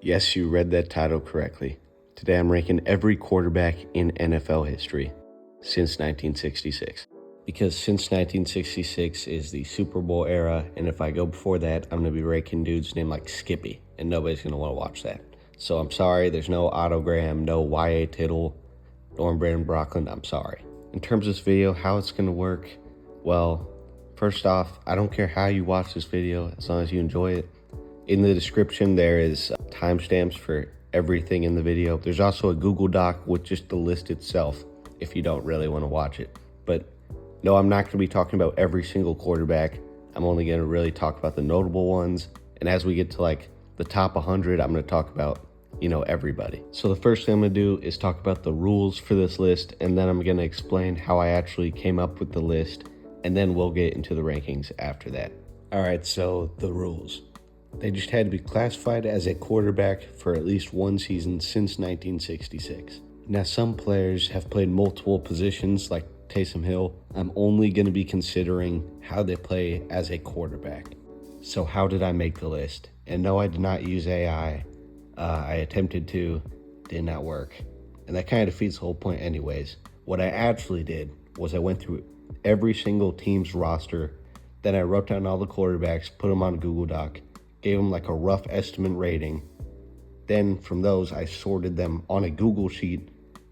Yes, you read that title correctly. Today I'm ranking every quarterback in NFL history since 1966. Because since 1966 is the Super Bowl era, and if I go before that, I'm going to be ranking dudes named like Skippy, and nobody's going to want to watch that. So I'm sorry, there's no Otto Graham, no Y.A. Tittle, Norm Brandon Brocklin, I'm sorry. In terms of this video, how it's going to work, well, first off, I don't care how you watch this video, as long as you enjoy it. In the description, there is timestamps for everything in the video. There's also a Google Doc with just the list itself, if you don't really want to watch it. But no, I'm not going to be talking about every single quarterback. I'm only going to really talk about the notable ones. And as we get to like the top 100, I'm going to talk about, everybody. So the first thing I'm going to do is talk about the rules for this list, and then I'm going to explain how I actually came up with the list, and then we'll get into the rankings after that. All right, so the rules. They just had to be classified as a quarterback for at least one season since 1966. Now, some players have played multiple positions like Taysom Hill. I'm only going to be considering how they play as a quarterback. So how did I make the list? And no, I did not use AI. I attempted to, did not work. And that kind of defeats the whole point anyways. What I actually did was I went through every single team's roster. Then I wrote down all the quarterbacks, put them on a Google Doc, gave them like a rough estimate rating. Then from those, I sorted them on a Google sheet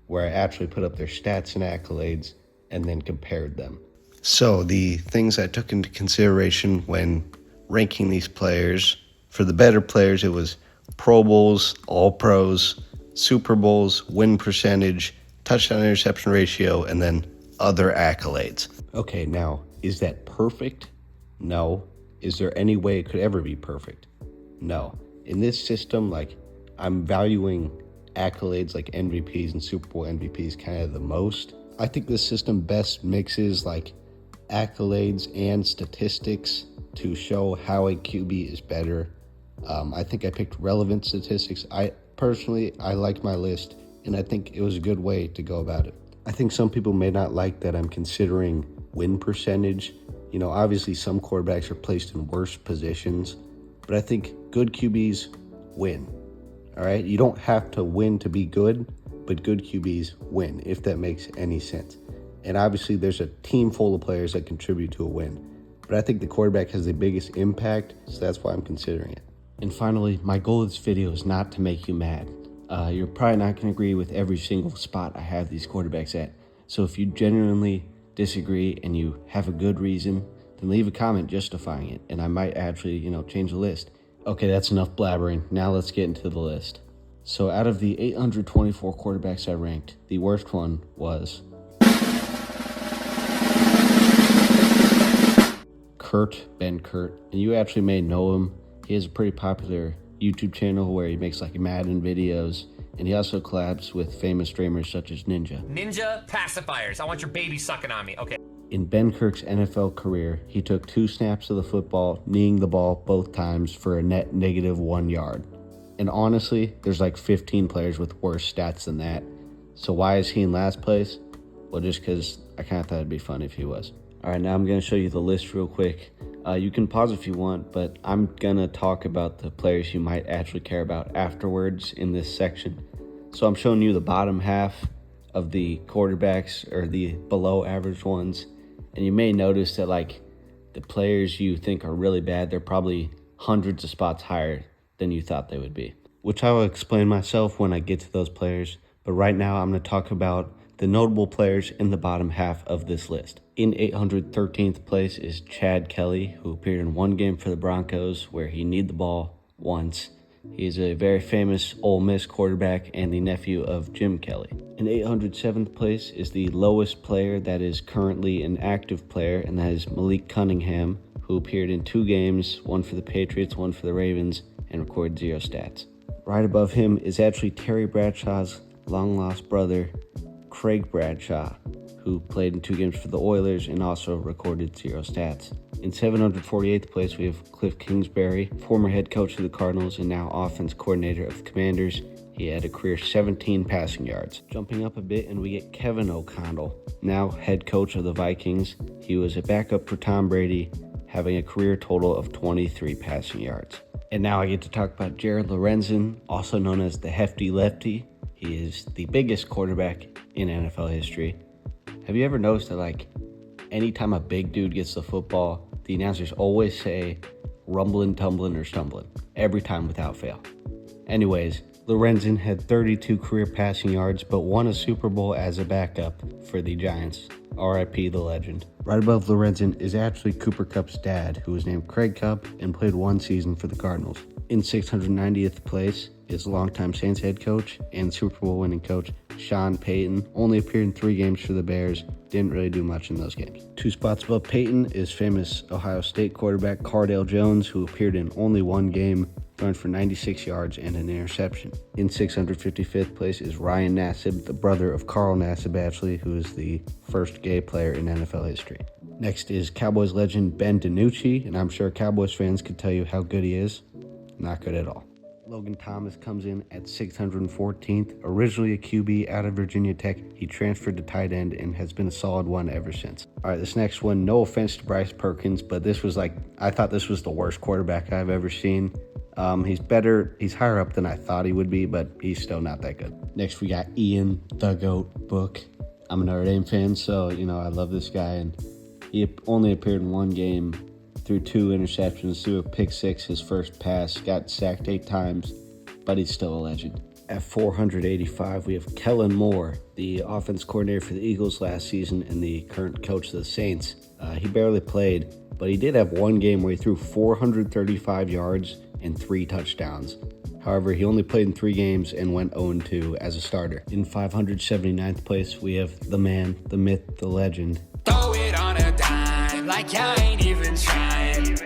where I actually put up their stats and accolades and then compared them. So the things I took into consideration when ranking these players, for the better players, it was Pro Bowls, All Pros, Super Bowls, win percentage, touchdown interception ratio, and then other accolades. Okay, now, is that perfect? No. Is there any way it could ever be perfect? No. In this system, I'm valuing accolades like MVPs and Super Bowl MVPs kind of the most. I think this system best mixes accolades and statistics to show how a QB is better. I think I picked relevant statistics. I like my list, and I think it was a good way to go about it. I think some people may not like that I'm considering win percentage. Obviously some quarterbacks are placed in worse positions, but I think good QBs win. All right, you don't have to win to be good, but good QBs win, if that makes any sense. And obviously there's a team full of players that contribute to a win, but I think the quarterback has the biggest impact, so that's why I'm considering it. And finally, my goal of this video is not to make you mad. You're probably not going to agree with every single spot I have these quarterbacks at. So if you genuinely disagree and you have a good reason, then leave a comment justifying it, and I might actually, change the list. Okay, that's enough blabbering. Now let's get into the list. So out of the 824 quarterbacks I ranked, the worst one was Ben Kurt, and you actually may know him. He has a pretty popular YouTube channel where he makes Madden videos, and he also collabs with famous streamers such as Ninja. Ninja pacifiers. I want your baby sucking on me. Okay. In Ben Kirk's NFL career, he took 2 snaps of the football, kneeing the ball both times for a net -1 yard. And honestly, there's 15 players with worse stats than that. So why is he in last place? Well, just because I kind of thought it'd be fun if he was. All right, now I'm going to show you the list real quick. You can pause if you want, but I'm going to talk about the players you might actually care about afterwards in this section. So I'm showing you the bottom half of the quarterbacks, or the below average ones. And you may notice that the players you think are really bad, they're probably hundreds of spots higher than you thought they would be, which I will explain myself when I get to those players. But right now I'm going to talk about the notable players in the bottom half of this list. In 813th place is Chad Kelly, who appeared in one game for the Broncos where he kneed the ball once. He is a very famous Ole Miss quarterback and the nephew of Jim Kelly. In 807th place is the lowest player that is currently an active player, and that is Malik Cunningham, who appeared in 2 games, one for the Patriots, one for the Ravens, and recorded 0 stats. Right above him is actually Terry Bradshaw's long-lost brother, Craig Bradshaw, who played in 2 games for the Oilers and also recorded 0 stats. In 748th place, we have Cliff Kingsbury, former head coach of the Cardinals and now offense coordinator of the Commanders. He had a career 17 passing yards. Jumping up a bit, and we get Kevin O'Connell, now head coach of the Vikings. He was a backup for Tom Brady, having a career total of 23 passing yards. And now I get to talk about Jared Lorenzen, also known as the Hefty Lefty. He is the biggest quarterback in NFL history. Have you ever noticed that, anytime a big dude gets the football, the announcers always say rumbling, tumbling, or stumbling, every time without fail? Anyways, Lorenzen had 32 career passing yards, but won a Super Bowl as a backup for the Giants. R.I.P. the legend. Right above Lorenzen is actually Cooper Kupp's dad, who was named Craig Kupp and played one season for the Cardinals. In 690th place is longtime Saints head coach and Super Bowl winning coach Sean Payton. Only appeared in 3 games for the Bears. Didn't really do much in those games. 2 spots above Payton is famous Ohio State quarterback Cardale Jones, who appeared in only 1 game, throwing for 96 yards and an interception. In 655th place is Ryan Nassib, the brother of Carl Nassib, actually, who is the first gay player in NFL history. Next is Cowboys legend Ben DiNucci, and I'm sure Cowboys fans could tell you how good he is. Not good at all. Logan Thomas comes in at 614th. Originally a QB out of Virginia Tech, he transferred to tight end and has been a solid one ever since. All right, this next one, no offense to Bryce Perkins, but this was I thought this was the worst quarterback I've ever seen. He's higher up than I thought he would be, but he's still not that good. Next, we got Ian, the GOAT Book. I'm a Notre Dame fan, so, I love this guy, and he only appeared in 1 game, threw 2 interceptions, threw a pick 6 his first pass, got sacked 8 times, but he's still a legend. At 485, we have Kellen Moore, the offense coordinator for the Eagles last season and the current coach of the Saints. He barely played, but he did have 1 game where he threw 435 yards and 3 touchdowns. However, he only played in 3 games and went 0-2 as a starter. In 579th place, we have the man, the myth, the legend. Throw it on a dime, like I ain't even trying.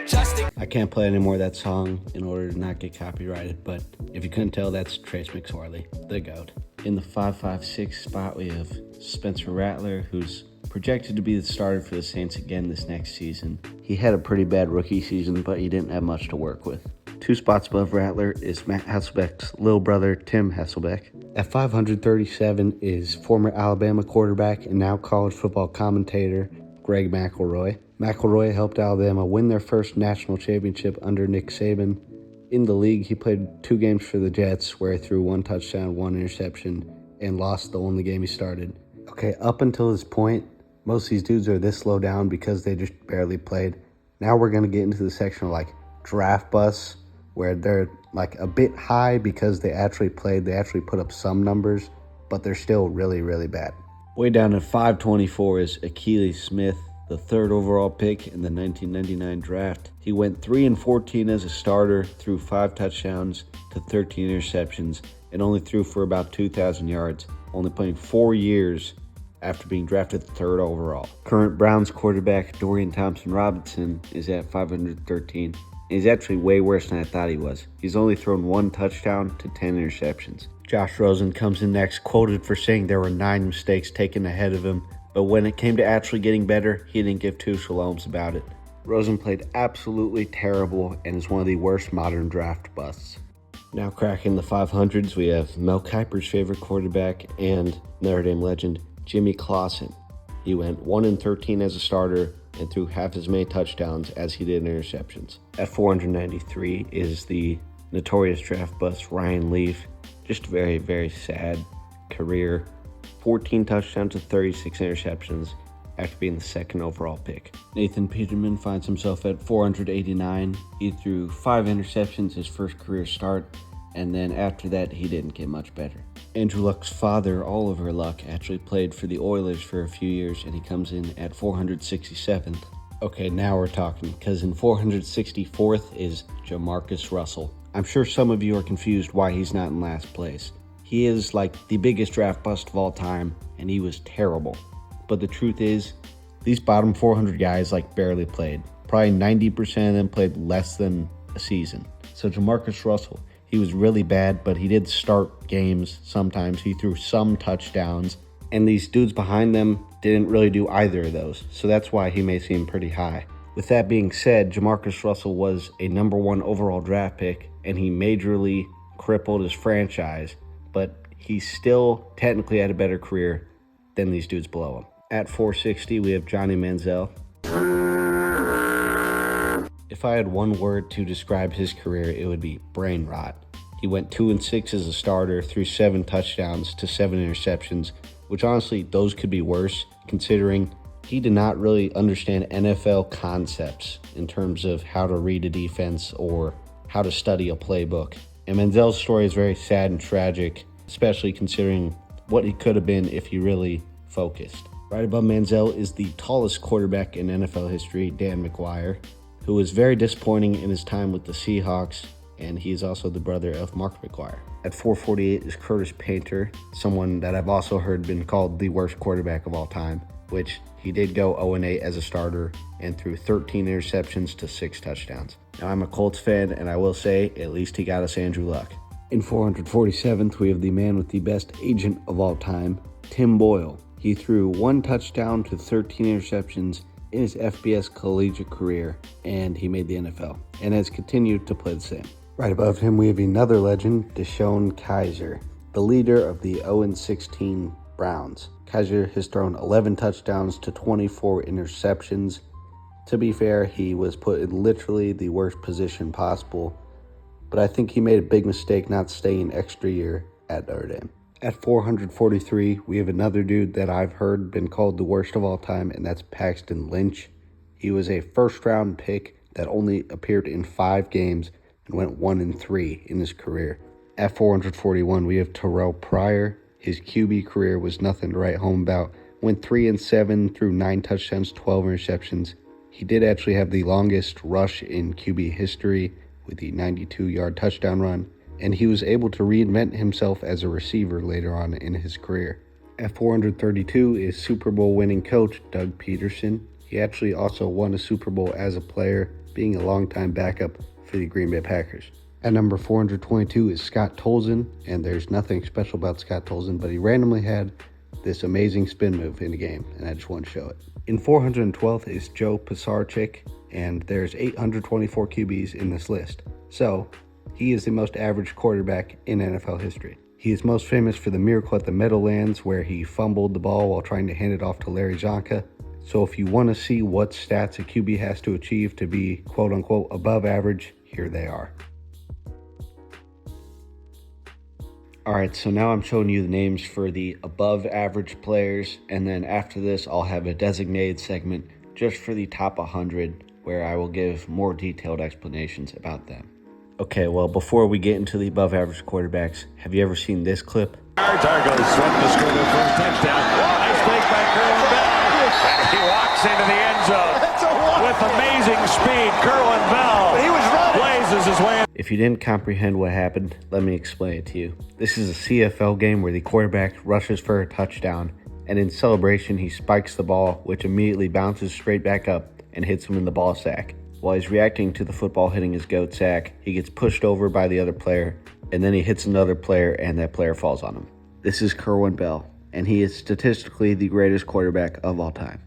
I can't play any more of that song in order to not get copyrighted, but if you couldn't tell, that's Trace McSorley, the GOAT. In the 556 spot, we have Spencer Rattler, who's projected to be the starter for the Saints again this next season. He had a pretty bad rookie season, but he didn't have much to work with. 2 spots above Rattler is Matt Hasselbeck's little brother, Tim Hasselbeck. At 537 is former Alabama quarterback and now college football commentator, Greg McElroy. McElroy helped Alabama win their first national championship under Nick Saban. In the league, he played 2 games for the Jets, where he threw 1 touchdown, 1 interception, and lost the only game he started. Okay, up until this point, most of these dudes are this low down because they just barely played. Now we're going to get into the section of draft busts, where they're a bit high because they actually played, they actually put up some numbers, but they're still really, really bad. Way down at 524 is Achilles Smith, the 3rd overall pick in the 1999 draft. He went 3-14 as a starter, threw 5 touchdowns to 13 interceptions, and only threw for about 2,000 yards, only playing 4 years after being drafted 3rd overall. Current Browns quarterback Dorian Thompson-Robinson is at 513. He's actually way worse than I thought he was. He's only thrown 1 touchdown to 10 interceptions. Josh Rosen comes in next, quoted for saying there were 9 mistakes taken ahead of him, but when it came to actually getting better, he didn't give 2 shaloms about it. Rosen played absolutely terrible and is one of the worst modern draft busts. Now cracking the 500s, we have Mel Kiper's favorite quarterback and Notre Dame legend, Jimmy Clausen. He went 1-13 as a starter and threw half as many touchdowns as he did interceptions. At 493 is the notorious draft bust Ryan Leaf. Just a very, very sad career. 14 touchdowns to 36 interceptions after being the 2nd overall pick. Nathan Peterman finds himself at 489. He threw 5 interceptions his first career start, and then after that, he didn't get much better. Andrew Luck's father, Oliver Luck, actually played for the Oilers for a few years, and he comes in at 467th. Okay, now we're talking, because in 464th is Jamarcus Russell. I'm sure some of you are confused why he's not in last place. He is the biggest draft bust of all time, and he was terrible. But the truth is, these bottom 400 guys barely played. Probably 90% of them played less than a season. So Jamarcus Russell, he was really bad, but he did start games sometimes. He threw some touchdowns, and these dudes behind them didn't really do either of those. So that's why he may seem pretty high. With that being said, Jamarcus Russell was a number 1 overall draft pick, and he majorly crippled his franchise, but he still technically had a better career than these dudes below him. At 460, we have Johnny Manziel. If I had one word to describe his career, it would be brain rot. He went 2-6 as a starter, threw 7 touchdowns to 7 interceptions, which honestly, those could be worse considering he did not really understand NFL concepts in terms of how to read a defense or how to study a playbook. And Manziel's story is very sad and tragic, especially considering what he could have been if he really focused. Right above Manziel is the tallest quarterback in NFL history, Dan McGuire, who was very disappointing in his time with the Seahawks, and he is also the brother of Mark McGuire. At 448 is Curtis Painter, someone that I've also heard been called the worst quarterback of all time, which he did go 0-8 as a starter and threw 13 interceptions to 6 touchdowns. Now, I'm a Colts fan, and I will say, at least he got us Andrew Luck. In 447th, we have the man with the best agent of all time, Tim Boyle. He threw 1 touchdown to 13 interceptions in his FBS collegiate career, and he made the NFL, and has continued to play the same. Right above him, we have another legend, Deshaun Kaiser, the leader of the 0-16 Browns. Kaiser has thrown 11 touchdowns to 24 interceptions. To be fair, he was put in literally the worst position possible, but I think he made a big mistake not staying an extra year at Notre Dame. At 443, we have another dude that I've heard been called the worst of all time, and that's Paxton Lynch. He was a first-round pick that only appeared in 5 games and went 1-3 in his career. At 441, we have Terrell Pryor. His QB career was nothing to write home about. Went 3-7, threw 9 touchdowns, 12 interceptions. He did actually have the longest rush in QB history with the 92-yard touchdown run, and he was able to reinvent himself as a receiver later on in his career. At 432 is Super Bowl winning coach Doug Peterson. He actually also won a Super Bowl as a player, being a longtime backup for the Green Bay Packers. At number 422 is Scott Tolzien, and there's nothing special about Scott Tolzien, but he randomly had this amazing spin move in the game, and I just want to show it. In 412th is Joe Pisarcik, and there's 824 QBs in this list. So, he is the most average quarterback in NFL history. He is most famous for the miracle at the Meadowlands where he fumbled the ball while trying to hand it off to Larry Zonka. So if you want to see what stats a QB has to achieve to be quote-unquote above average, here they are. Alright, so now I'm showing you the names for the above average players, and then after this I'll have a designated segment just for the top 100 where I will give more detailed explanations about them. Okay, well, before we get into the above average quarterbacks, have you ever seen this clip? Targo swept the scoreboard for a touchdown. Nice break by Kerwin Bell. And he walks into the end zone with amazing speed. Kerwin Bell blazes his way. If you didn't comprehend what happened, let me explain it to you. This is a CFL game where the quarterback rushes for a touchdown, and in celebration he spikes the ball, which immediately bounces straight back up and hits him in the ball sack. While he's reacting to the football hitting his goat sack, he gets pushed over by the other player, and then he hits another player, and that player falls on him. This is Kerwin Bell, and he is statistically the greatest quarterback of all time.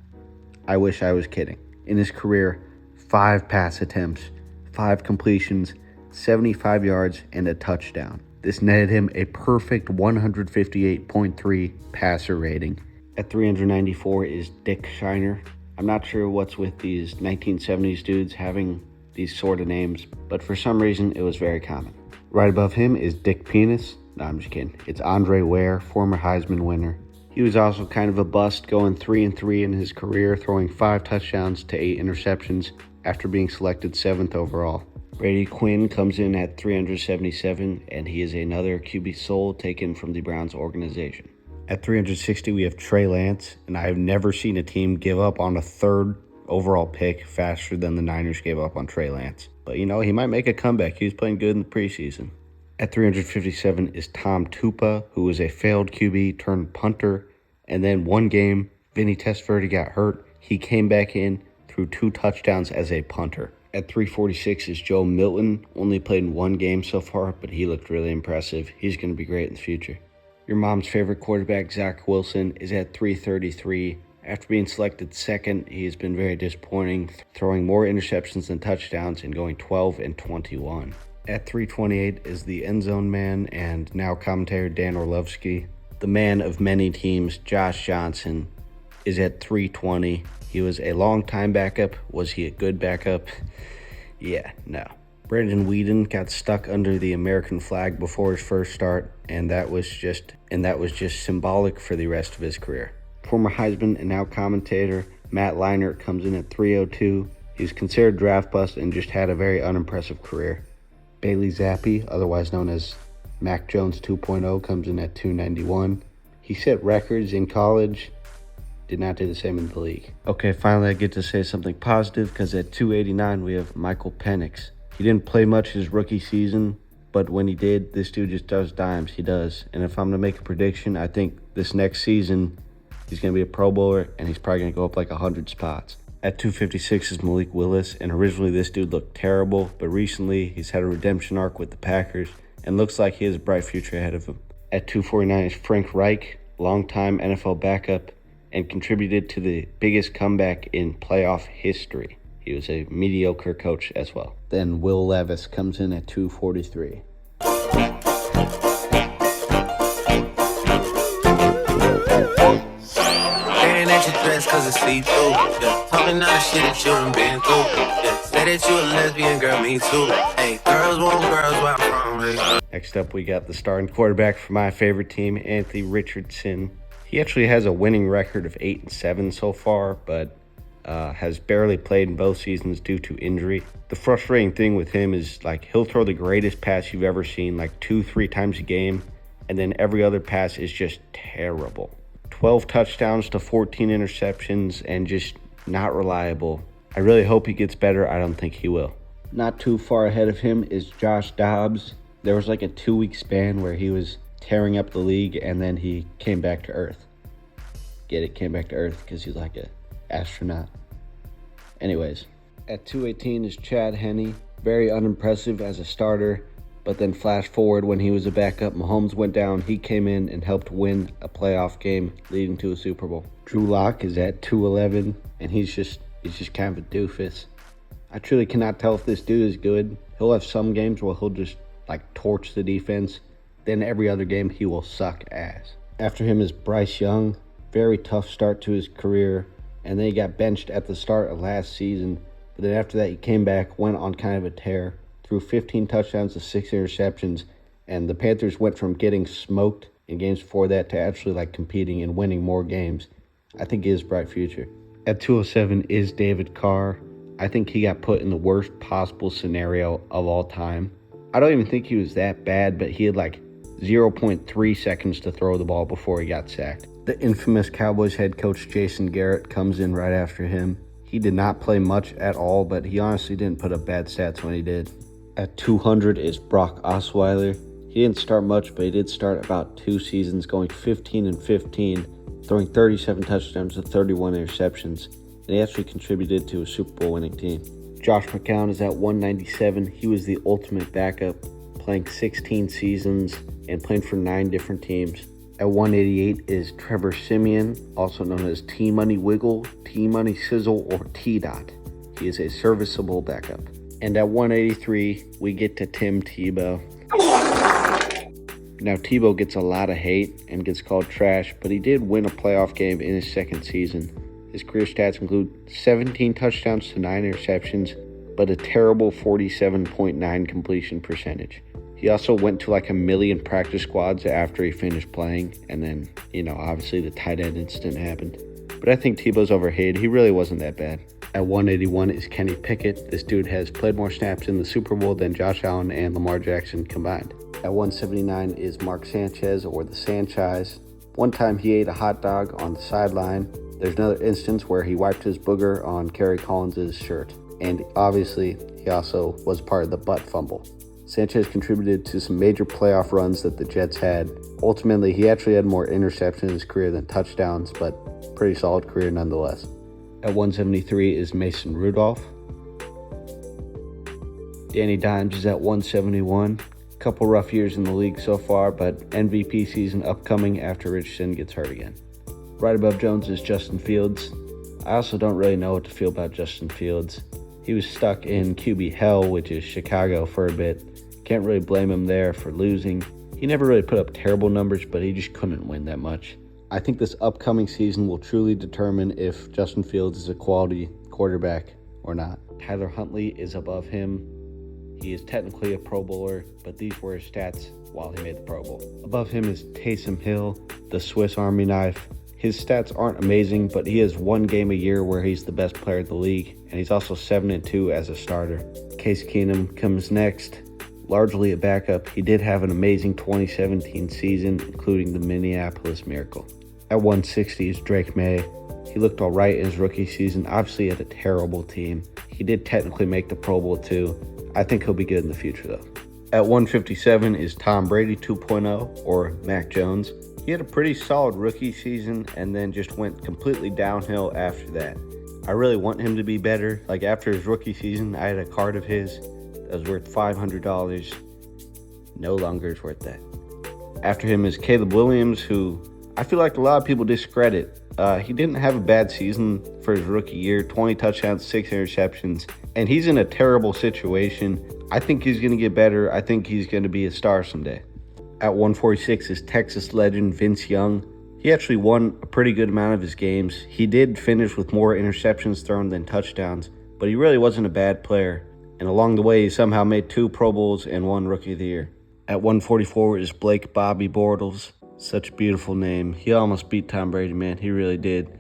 I wish I was kidding. In his career, 5 pass attempts, 5 completions, 75 yards, and a touchdown. This netted him a perfect 158.3 passer rating. At 394 is Dick Shiner. I'm not sure what's with these 1970s dudes having these sort of names, but for some reason it was very common. Right above him is Dick Penis. No, I'm just kidding. It's Andre Ware, former Heisman winner. He was also kind of a bust, going 3-3 in his career, throwing 5 touchdowns to 8 interceptions after being selected 7th overall. Brady Quinn comes in at 377, and he is another QB soul taken from the Browns organization. At 360, we have Trey Lance, and I have never seen a team give up on a 3rd overall pick faster than the Niners gave up on Trey Lance. But, you know, he might make a comeback. He was playing good in the preseason. At 357 is Tom Tupa, who was a failed QB turned punter, and then one game, Vinny Testaverde got hurt. He came back in, threw 2 touchdowns as a punter. At 346 is Joe Milton, only played in 1 game so far, but he looked really impressive. He's going to be great in the future. Your mom's favorite quarterback, Zach Wilson, is at 333. After being selected 2nd, he has been very disappointing, throwing more interceptions than touchdowns and going 12-21. At 328 is the end zone man and now commentator Dan Orlovsky. The man of many teams, Josh Johnson, is at 320. He was a long-time backup. Was he a good backup? Yeah, no. Brandon Whedon got stuck under the American flag before his first start, and that was just symbolic for the rest of his career. Former Heisman and now commentator Matt Leinart comes in at 302. He was considered draft bust and just had a very unimpressive career. Bailey Zappi, otherwise known as Mac Jones 2.0, comes in at 291. He set records in college, did not do the same in the league. Okay, finally I get to say something positive, because at 289 we have Michael Penix. He didn't play much his rookie season, but when he did, this dude just does dimes. He does. And if I'm going to make a prediction, I think this next season he's going to be a Pro Bowler, and he's probably going to go up like 100 spots. At 256 is Malik Willis, and originally this dude looked terrible, but recently he's had a redemption arc with the Packers, and looks like he has a bright future ahead of him. At 249 is Frank Reich, longtime NFL backup, and contributed to the biggest comeback in playoff history. He was a mediocre coach as well. Then Will Levis comes in at 243. Cause it's see-through, yeah. Talking all the shit that you done been through, yeah. Say that you a lesbian, girl, me too. Hey, girls want girls where I'm from, hey. Next up, we got the starting quarterback for my favorite team, Anthony Richardson. He actually has a winning record of 8-7 so far, but has barely played in both seasons due to injury. The frustrating thing with him is, like, he'll throw the greatest pass you've ever seen, like 2-3 times a game, and then every other pass is just terrible. 12 touchdowns to 14 interceptions, and just not reliable. I really hope he gets better. I don't think he will. Not too far ahead of him is Josh Dobbs. There was like a 2-week span where he was tearing up the league, and then he came back to earth. Get it? Came back to earth because he's like an astronaut. Anyways, at 218 is Chad Henne. Very unimpressive as a starter. But then flash forward, when he was a backup, Mahomes went down, he came in and helped win a playoff game leading to a Super Bowl. Drew Lock is at 211, and he's just kind of a doofus. I truly cannot tell if this dude is good. He'll have some games where he'll just like torch the defense. Then every other game he will suck ass. After him is Bryce Young. Very tough start to his career, and then he got benched at the start of last season. But then after that he came back, went on kind of a tear. Threw 15 touchdowns to 6 interceptions, and the Panthers went from getting smoked in games before that to actually like competing and winning more games. I think he has a bright future. At 207 is David Carr. I think he got put in the worst possible scenario of all time. I don't even think he was that bad, but he had like 0.3 seconds to throw the ball before he got sacked. The infamous Cowboys head coach Jason Garrett comes in right after him. He did not play much at all, but he honestly didn't put up bad stats when he did. At 200 is Brock Osweiler. He didn't start much, but he did start about 2 seasons, going 15-15, throwing 37 touchdowns to 31 interceptions, and he actually contributed to a Super Bowl winning team. Josh McCown is at 197. He was the ultimate backup, playing 16 seasons and playing for 9 different teams. At 188 is Trevor Siemian, also known as T-Money Wiggle, T-Money Sizzle, or T-Dot. He is a serviceable backup. And at 183, we get to Tim Tebow. Now, Tebow gets a lot of hate and gets called trash, but he did win a playoff game in his second season. His career stats include 17 touchdowns to 9 interceptions, but a terrible 47.9 completion percentage. He also went to like a million practice squads after he finished playing, and then, obviously the tight end incident happened. But I think Tebow's overhated. He really wasn't that bad. At 181 is Kenny Pickett. This dude has played more snaps in the Super Bowl than Josh Allen and Lamar Jackson combined. At 179 is Mark Sanchez, or the Sanchez. One time he ate a hot dog on the sideline. There's another instance where he wiped his booger on Kerry Collins' shirt. And obviously, he also was part of the butt fumble. Sanchez contributed to some major playoff runs that the Jets had. Ultimately, he actually had more interceptions in his career than touchdowns, but pretty solid career nonetheless. At 173 is Mason Rudolph. Danny Dimes is at 171. Couple rough years in the league so far, but MVP season upcoming after Richardson gets hurt again. Right above Jones is Justin Fields. I also don't really know what to feel about Justin Fields. He was stuck in QB hell, which is Chicago, for a bit. Can't really blame him there for losing. He never really put up terrible numbers, but he just couldn't win that much. I think this upcoming season will truly determine if Justin Fields is a quality quarterback or not. Tyler Huntley is above him. He is technically a Pro Bowler, but these were his stats while he made the Pro Bowl. Above him is Taysom Hill, the Swiss Army knife. His stats aren't amazing, but he has one game a year where he's the best player in the league, and he's also 7-2 as a starter. Case Keenum comes next, largely a backup. He did have an amazing 2017 season, including the Minneapolis Miracle. At 160 is Drake May. He looked all right in his rookie season. Obviously, he had a terrible team. He did technically make the Pro Bowl too. I think he'll be good in the future though. At 157 is Tom Brady 2.0, or Mac Jones. He had a pretty solid rookie season and then just went completely downhill after that. I really want him to be better. Like after his rookie season, I had a card of his that was worth $500. No longer is worth that. After him is Caleb Williams, who I feel like a lot of people discredit. He didn't have a bad season for his rookie year, 20 touchdowns, 6 interceptions, and he's in a terrible situation. I think he's going to get better. I think he's going to be a star someday. At 146 is Texas legend Vince Young. He actually won a pretty good amount of his games. He did finish with more interceptions thrown than touchdowns, but he really wasn't a bad player. And along the way, he somehow made 2 Pro Bowls and 1 Rookie of the Year. At 144 is Blake Bobby Bortles. Such a beautiful name. He almost beat Tom Brady, man. He really did.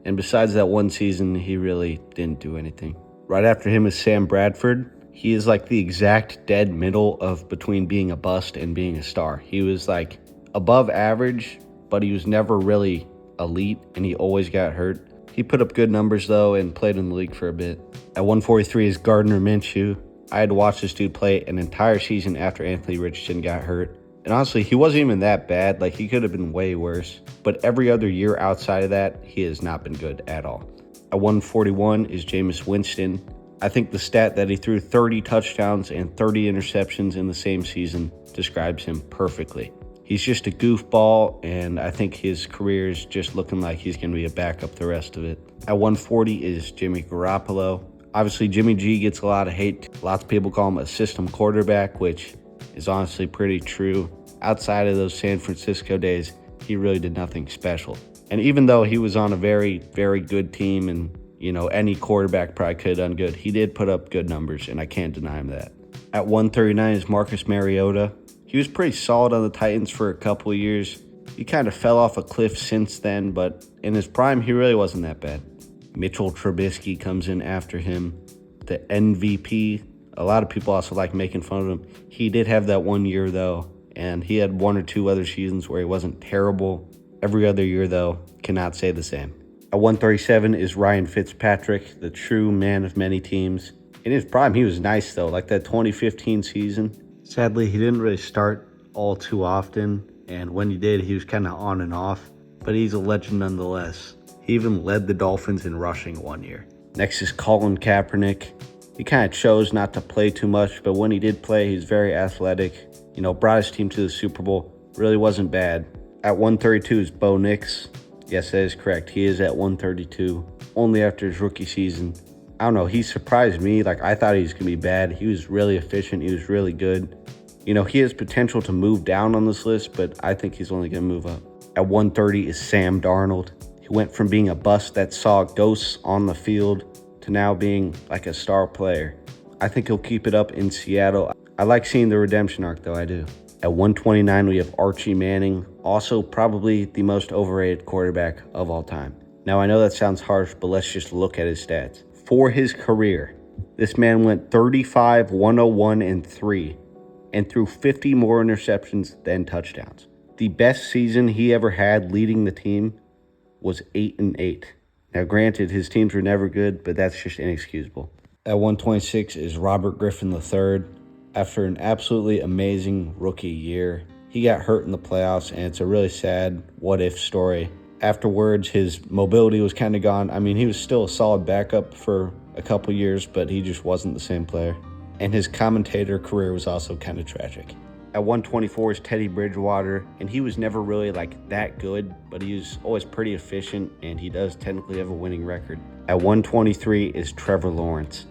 And besides that one season, he really didn't do anything. Right after him is Sam Bradford. He is like the exact dead middle of between being a bust and being a star. He was like above average, but he was never really elite, and he always got hurt. He put up good numbers, though, and played in the league for a bit. At 143 is Gardner Minshew. I had to watch this dude play an entire season after Anthony Richardson got hurt. And honestly, he wasn't even that bad. Like, he could have been way worse. But every other year outside of that, he has not been good at all. At 141 is Jameis Winston. I think the stat that he threw 30 touchdowns and 30 interceptions in the same season describes him perfectly. He's just a goofball, and I think his career is just looking like he's going to be a backup the rest of it. At 140 is Jimmy Garoppolo. Obviously, Jimmy G gets a lot of hate. Lots of people call him a system quarterback, which is honestly pretty true. Outside of those San Francisco days, he really did nothing special. And even though he was on a very, very good team and, any quarterback probably could have done good, he did put up good numbers, and I can't deny him that. At 139 is Marcus Mariota. He was pretty solid on the Titans for a couple of years. He kind of fell off a cliff since then, but in his prime, he really wasn't that bad. Mitchell Trubisky comes in after him, the MVP. A lot of people also like making fun of him. He did have that one year, though, and he had 1 or 2 other seasons where he wasn't terrible. Every other year, though, cannot say the same. At 137 is Ryan Fitzpatrick, the true man of many teams. In his prime, he was nice, though, like that 2015 season. Sadly, he didn't really start all too often, and when he did, he was kind of on and off, but he's a legend nonetheless. He even led the Dolphins in rushing one year. Next is Colin Kaepernick. He kind of chose not to play too much, but when he did play, he's very athletic. Brought his team to the Super Bowl. Really wasn't bad. At 132 is Bo Nix. Yes, that is correct. He is at 132, only after his rookie season. I don't know, he surprised me. Like, I thought he was going to be bad. He was really efficient. He was really good. He has potential to move down on this list, but I think he's only going to move up. At 130 is Sam Darnold. He went from being a bust that saw ghosts on the field to now being like a star player. I think he'll keep it up in Seattle. I like seeing the redemption arc, though, I do. At 129, we have Archie Manning, also probably the most overrated quarterback of all time. Now, I know that sounds harsh, but let's just look at his stats. For his career, this man went 35, 101, and 3, and threw 50 more interceptions than touchdowns. The best season he ever had leading the team was 8-8. Now, granted, his teams were never good, but that's just inexcusable. At 126 is Robert Griffin III. After an absolutely amazing rookie year, he got hurt in the playoffs, and it's a really sad what-if story. Afterwards, his mobility was kind of gone. I mean, he was still a solid backup for a couple years, but he just wasn't the same player. And his commentator career was also kind of tragic. At 124 is Teddy Bridgewater, and he was never really like that good, but he was always pretty efficient, and he does technically have a winning record. At 123 is Trevor Lawrence.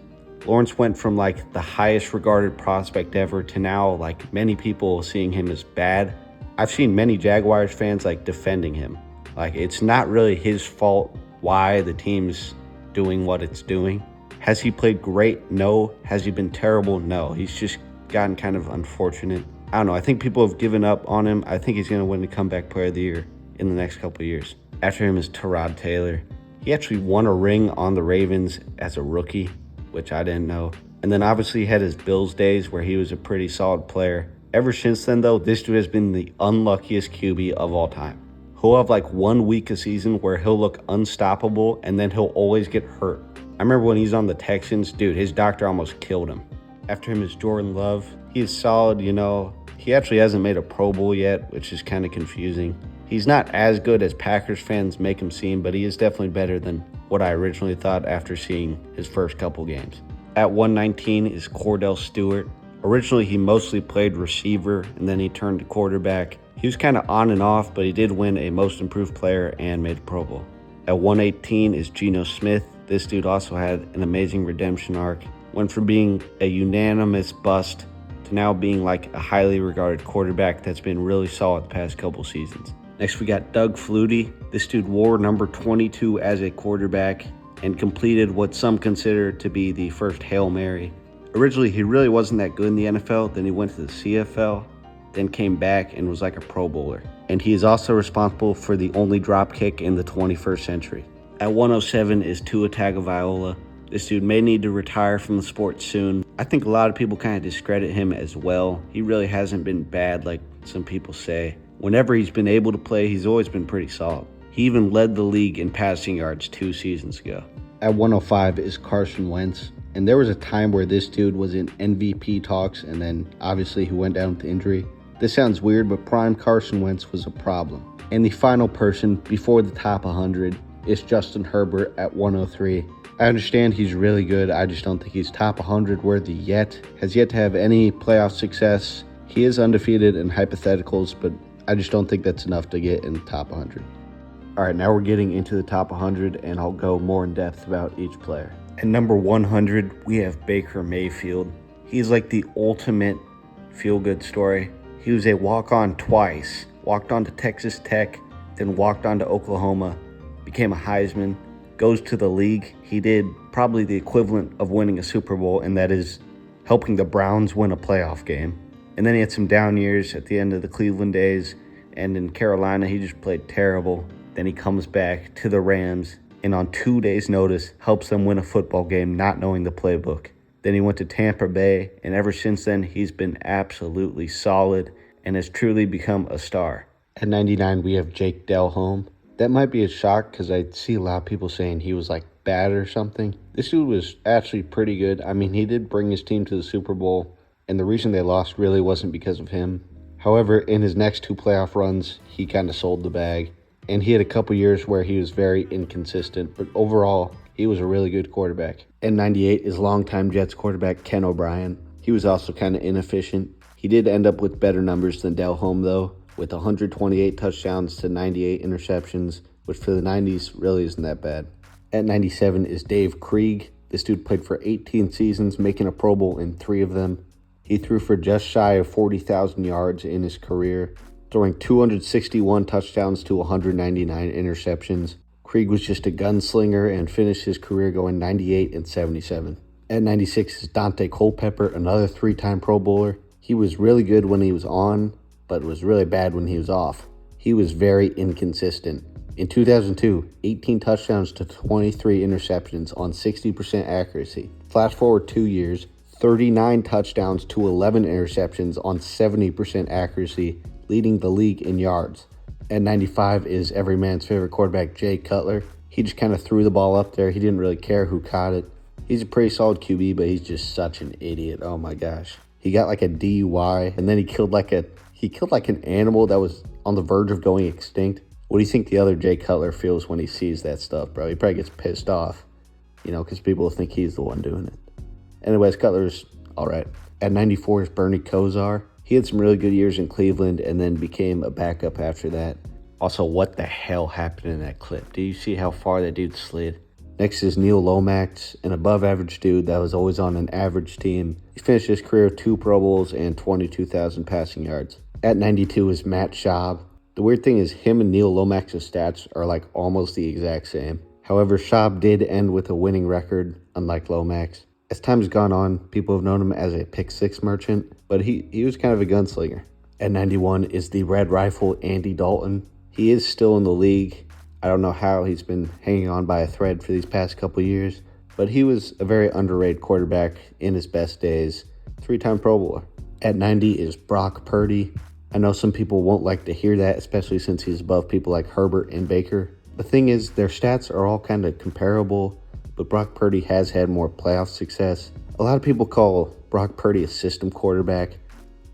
Lawrence went from like the highest regarded prospect ever to now like many people seeing him as bad. I've seen many Jaguars fans like defending him. Like, it's not really his fault why the team's doing what it's doing. Has he played great? No. Has he been terrible? No. He's just gotten kind of unfortunate. I don't know. I think people have given up on him. I think he's going to win the Comeback Player of the Year in the next couple of years. After him is Tyrod Taylor. He actually won a ring on the Ravens as a rookie, which I didn't know. And then obviously he had his Bills days where he was a pretty solid player. Ever since then, though, this dude has been the unluckiest QB of all time. He'll have like 1 week a season where he'll look unstoppable, and then he'll always get hurt. I remember when he's on the Texans, dude, his doctor almost killed him. After him is Jordan Love. He is solid, He actually hasn't made a Pro Bowl yet, which is kind of confusing. He's not as good as Packers fans make him seem, but he is definitely better than what I originally thought after seeing his first couple games. At 119 is Cordell Stewart. Originally, he mostly played receiver, and then he turned to quarterback. He was kind of on and off, but he did win a Most Improved Player and made a Pro Bowl. At 118 is Geno Smith. This dude also had an amazing redemption arc. Went from being a unanimous bust to now being like a highly regarded quarterback that's been really solid the past couple seasons. Next, we got Doug Flutie. This dude wore number 22 as a quarterback and completed what some consider to be the first Hail Mary. Originally, he really wasn't that good in the NFL. Then he went to the CFL, then came back and was like a Pro Bowler. And he is also responsible for the only drop kick in the 21st century. At 107 is Tua Tagovailoa. This dude may need to retire from the sport soon. I think a lot of people kind of discredit him as well. He really hasn't been bad like some people say. Whenever he's been able to play, he's always been pretty solid. He even led the league in passing yards 2 seasons ago. At 105 is Carson Wentz. And there was a time where this dude was in MVP talks, and then obviously he went down with injury. This sounds weird, but prime Carson Wentz was a problem. And the final person before the top 100 is Justin Herbert at 103. I understand he's really good. I just don't think he's top 100 worthy yet. Has yet to have any playoff success. He is undefeated in hypotheticals, but I just don't think that's enough to get in the top 100. All right, now we're getting into the top 100, and I'll go more in depth about each player. At number 100, we have Baker Mayfield. He's like the ultimate feel-good story. He was a walk-on twice. Walked on to Texas Tech, then walked on to Oklahoma, became a Heisman, goes to the league. He did probably the equivalent of winning a Super Bowl, and that is helping the Browns win a playoff game. And then he had some down years at the end of the Cleveland days, and in Carolina, he just played terrible. Then he comes back to the Rams, and on 2 days' notice, helps them win a football game not knowing the playbook. Then he went to Tampa Bay, and ever since then, he's been absolutely solid and has truly become a star. At 99, we have Jake Delhomme. That might be a shock because I see a lot of people saying he was like bad or something. This dude was actually pretty good. I mean, he did bring his team to the Super Bowl, and the reason they lost really wasn't because of him. However, in his next 2 playoff runs, he kind of sold the bag. And he had a couple years where he was very inconsistent, but overall, he was a really good quarterback. At 98 is longtime Jets quarterback Ken O'Brien. He was also kind of inefficient. He did end up with better numbers than Delhomme, though, with 128 touchdowns to 98 interceptions, which for the 90s really isn't that bad. At 97 is Dave Krieg. This dude played for 18 seasons, making a Pro Bowl in 3 of them. He threw for just shy of 40,000 yards in his career, throwing 261 touchdowns to 199 interceptions. Krieg was just a gunslinger and finished his career going 98-77. At 96 is Dante Culpepper, another 3-time Pro Bowler. He was really good when he was on, but was really bad when he was off. He was very inconsistent. In 2002, 18 touchdowns to 23 interceptions on 60% accuracy. Flash forward 2 years, 39 touchdowns to 11 interceptions on 70% accuracy, leading the league in yards. At 95 is every man's favorite quarterback, Jay Cutler. He just kind of threw the ball up there. He didn't really care who caught it. He's a pretty solid QB, but he's just such an idiot. Oh my gosh. He got like a DUI, and then he killed like an animal that was on the verge of going extinct. What do you think the other Jay Cutler feels when he sees that stuff, bro? He probably gets pissed off, because people think he's the one doing it. Anyways, Cutler's all right. At 94 is Bernie Kosar. He had some really good years in Cleveland and then became a backup after that. Also, what the hell happened in that clip? Do you see how far that dude slid? Next is Neil Lomax, an above-average dude that was always on an average team. He finished his career with 2 Pro Bowls and 22,000 passing yards. At 92 is Matt Schaub. The weird thing is him and Neil Lomax's stats are like almost the exact same. However, Schaub did end with a winning record, unlike Lomax. As time's gone on, people have known him as a pick-six merchant, but he was kind of a gunslinger. At 91 is the Red Rifle Andy Dalton. He is still in the league. I don't know how he's been hanging on by a thread for these past couple years, but he was a very underrated quarterback in his best days. 3-time Pro Bowler. At 90 is Brock Purdy. I know some people won't like to hear that, especially since he's above people like Herbert and Baker. The thing is, their stats are all kind of comparable, but Brock Purdy has had more playoff success. A lot of people call Brock Purdy a system quarterback,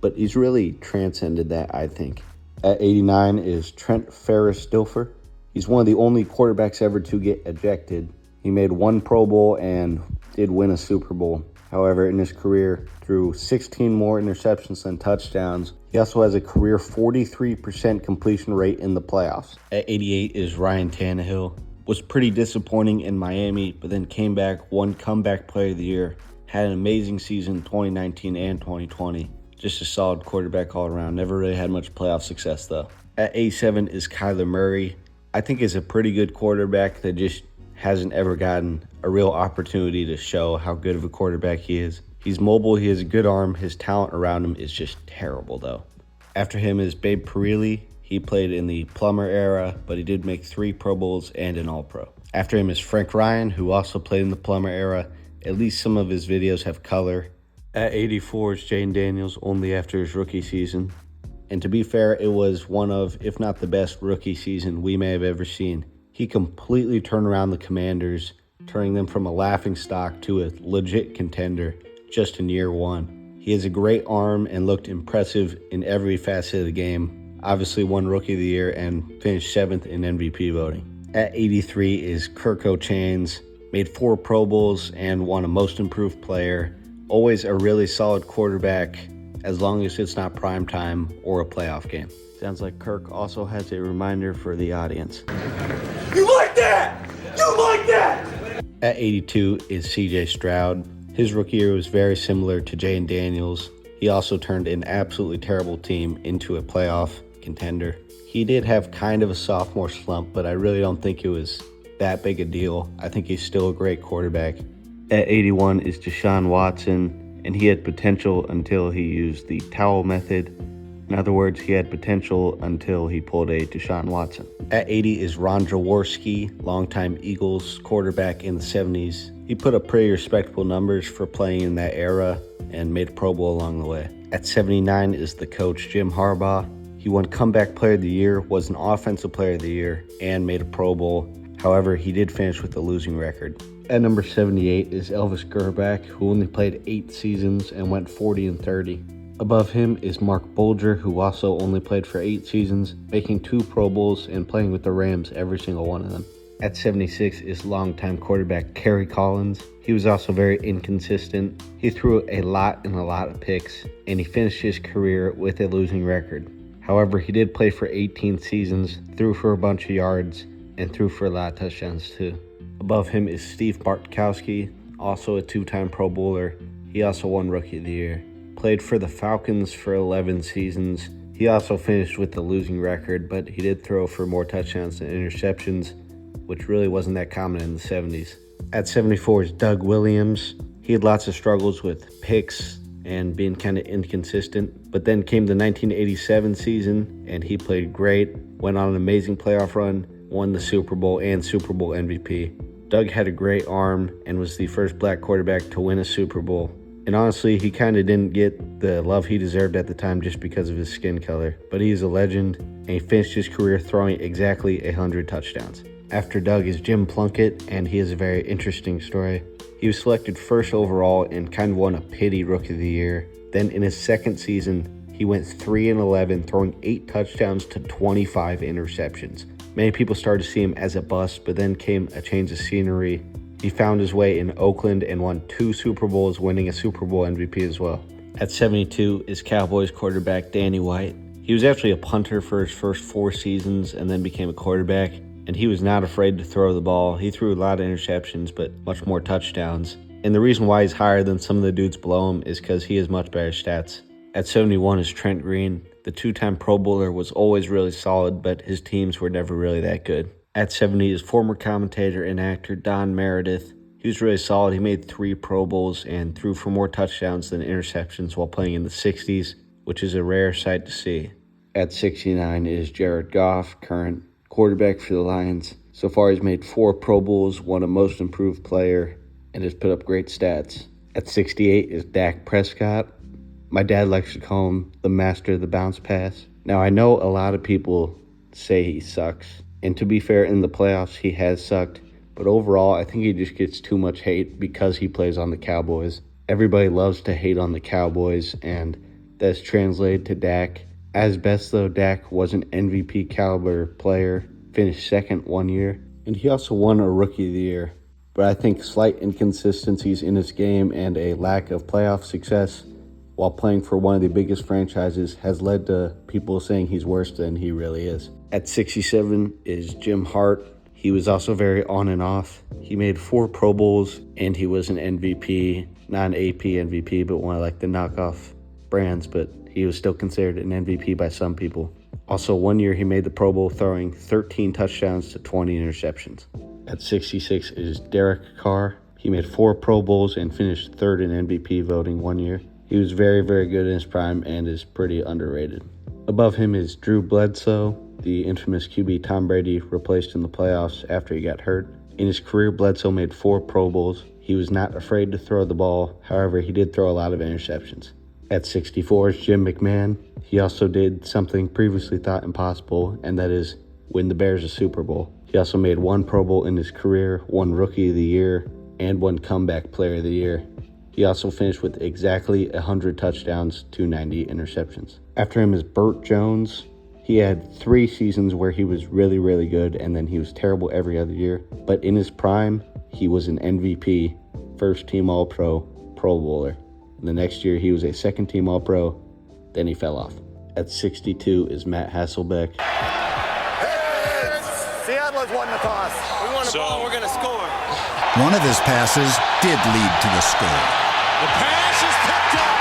but he's really transcended that, I think. At 89 is Trent Ferris-Dilfer. He's one of the only quarterbacks ever to get ejected. He made 1 Pro Bowl and did win a Super Bowl. However, in his career, threw 16 more interceptions than touchdowns. He also has a career 43% completion rate in the playoffs. At 88 is Ryan Tannehill. Was pretty disappointing in Miami, but then came back, won Comeback Player of the Year, had an amazing season 2019 and 2020. Just a solid quarterback all around. Never really had much playoff success, though. At 87 is Kyler Murray. I think he's a pretty good quarterback that just hasn't ever gotten a real opportunity to show how good of a quarterback he is. He's mobile, he has a good arm, his talent around him is just terrible though. After him is Babe Parilli. He played in the Plummer era, but he did make 3 Pro Bowls and an All-Pro. After him is Frank Ryan, who also played in the Plummer era. At least some of his videos have color. At 84 is Jane Daniels, only after his rookie season. And to be fair, it was one of, if not the best rookie season we may have ever seen. He completely turned around the Commanders, turning them from a laughingstock to a legit contender just in year 1. He has a great arm and looked impressive in every facet of the game. Obviously won Rookie of the Year and finished 7th in MVP voting. At 83 is Kirk O'Chains, made 4 Pro Bowls and won a Most Improved Player. Always a really solid quarterback as long as it's not prime time or a playoff game. Sounds like Kirk also has a reminder for the audience. You like that? You like that? At 82 is CJ Stroud. His rookie year was very similar to Jane Daniels. He also turned an absolutely terrible team into a playoff contender. He did have kind of a sophomore slump, but I really don't think it was that big a deal. I think he's still a great quarterback. At 81 is Deshaun Watson, and he had potential until he used the towel method. In other words, he had potential until he pulled a Deshaun Watson. At 80 is Ron Jaworski, longtime Eagles quarterback in the 70s. He put up pretty respectable numbers for playing in that era and made a Pro Bowl along the way. At 79 is the coach Jim Harbaugh. He won Comeback Player of the Year, was an Offensive Player of the Year, and made a Pro Bowl. However, he did finish with a losing record. At number 78 is Elvis Grbac, who only played 8 seasons and went 40-30. Above him is Mark Bulger, who also only played for 8 seasons, making 2 Pro Bowls and playing with the Rams every single one of them. At 76 is longtime quarterback Kerry Collins. He was also very inconsistent. He threw a lot of picks, and he finished his career with a losing record. However, he did play for 18 seasons, threw for a bunch of yards, and threw for a lot of touchdowns too. Above him is Steve Bartkowski, also a 2-time Pro Bowler. He also won Rookie of the Year. Played for the Falcons for 11 seasons. He also finished with a losing record, but he did throw for more touchdowns than interceptions, which really wasn't that common in the 70s. At 74 is Doug Williams. He had lots of struggles with picks and being kind of inconsistent, but then came the 1987 season, and he played great, went on an amazing playoff run, won the Super Bowl and Super Bowl MVP. Doug had a great arm and was the first black quarterback to win a Super Bowl. And honestly, he kind of didn't get the love he deserved at the time just because of his skin color. But he is a legend, and he finished his career throwing exactly 100 touchdowns. After Doug is Jim Plunkett, and he has a very interesting story. He was selected first overall and kind of won a pity Rookie of the Year. Then in his second season, he went 3-11, throwing 8 touchdowns to 25 interceptions. Many people started to see him as a bust, but then came a change of scenery. He found his way in Oakland and won 2 Super Bowls, winning a Super Bowl MVP as well. At 72 is Cowboys quarterback Danny White. He was actually a punter for his first 4 seasons and then became a quarterback, and he was not afraid to throw the ball. He threw a lot of interceptions, but much more touchdowns. And the reason why he's higher than some of the dudes below him is because he has much better stats. At 71 is Trent Green. The 2-time Pro Bowler was always really solid, but his teams were never really that good. At 70 is former commentator and actor Don Meredith. He was really solid. He made 3 Pro Bowls and threw for more touchdowns than interceptions while playing in the 60s, which is a rare sight to see. At 69 is Jared Goff, current quarterback for the Lions. So far, he's made 4 Pro Bowls, won a Most Improved Player, and has put up great stats. At 68 is Dak Prescott. My dad likes to call him the master of the bounce pass. Now, I know a lot of people say he sucks. And to be fair, in the playoffs, he has sucked. But overall, I think he just gets too much hate because he plays on the Cowboys. Everybody loves to hate on the Cowboys, and that's translated to Dak. As best though, Dak was an MVP caliber player, finished second one year, and he also won a Rookie of the Year. But I think slight inconsistencies in his game and a lack of playoff success while playing for one of the biggest franchises has led to people saying he's worse than he really is. At 67 is Jim Hart. He was also very on and off. He made 4 Pro Bowls, and he was an MVP, not an AP MVP, but one of like the knockoff brands, but he was still considered an MVP by some people. Also, one year he made the Pro Bowl throwing 13 touchdowns to 20 interceptions. At 66 is Derek Carr. He made 4 Pro Bowls and finished 3rd in MVP voting one year. He was very, very good in his prime and is pretty underrated. Above him is Drew Bledsoe, the infamous QB Tom Brady replaced in the playoffs after he got hurt. In his career, Bledsoe made 4 Pro Bowls. He was not afraid to throw the ball. However, he did throw a lot of interceptions. At 64 is Jim McMahon. He also did something previously thought impossible, and that is win the Bears a Super Bowl. He also made 1 Pro Bowl in his career, 1 Rookie of the Year, and 1 Comeback Player of the Year. He also finished with exactly 100 touchdowns to 90 interceptions. After him is Burt Jones. He had 3 seasons where he was really, really good, and then he was terrible every other year. But in his prime, he was an MVP, first team All-Pro, Pro Bowler. And the next year, he was a second team All-Pro, then he fell off. At 62 is Matt Hasselbeck. Seattle has won the toss. We won the ball, we're going to score. One of his passes did lead to the score. The pass is picked up.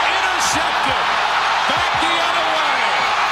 Intercepted. Back the other way.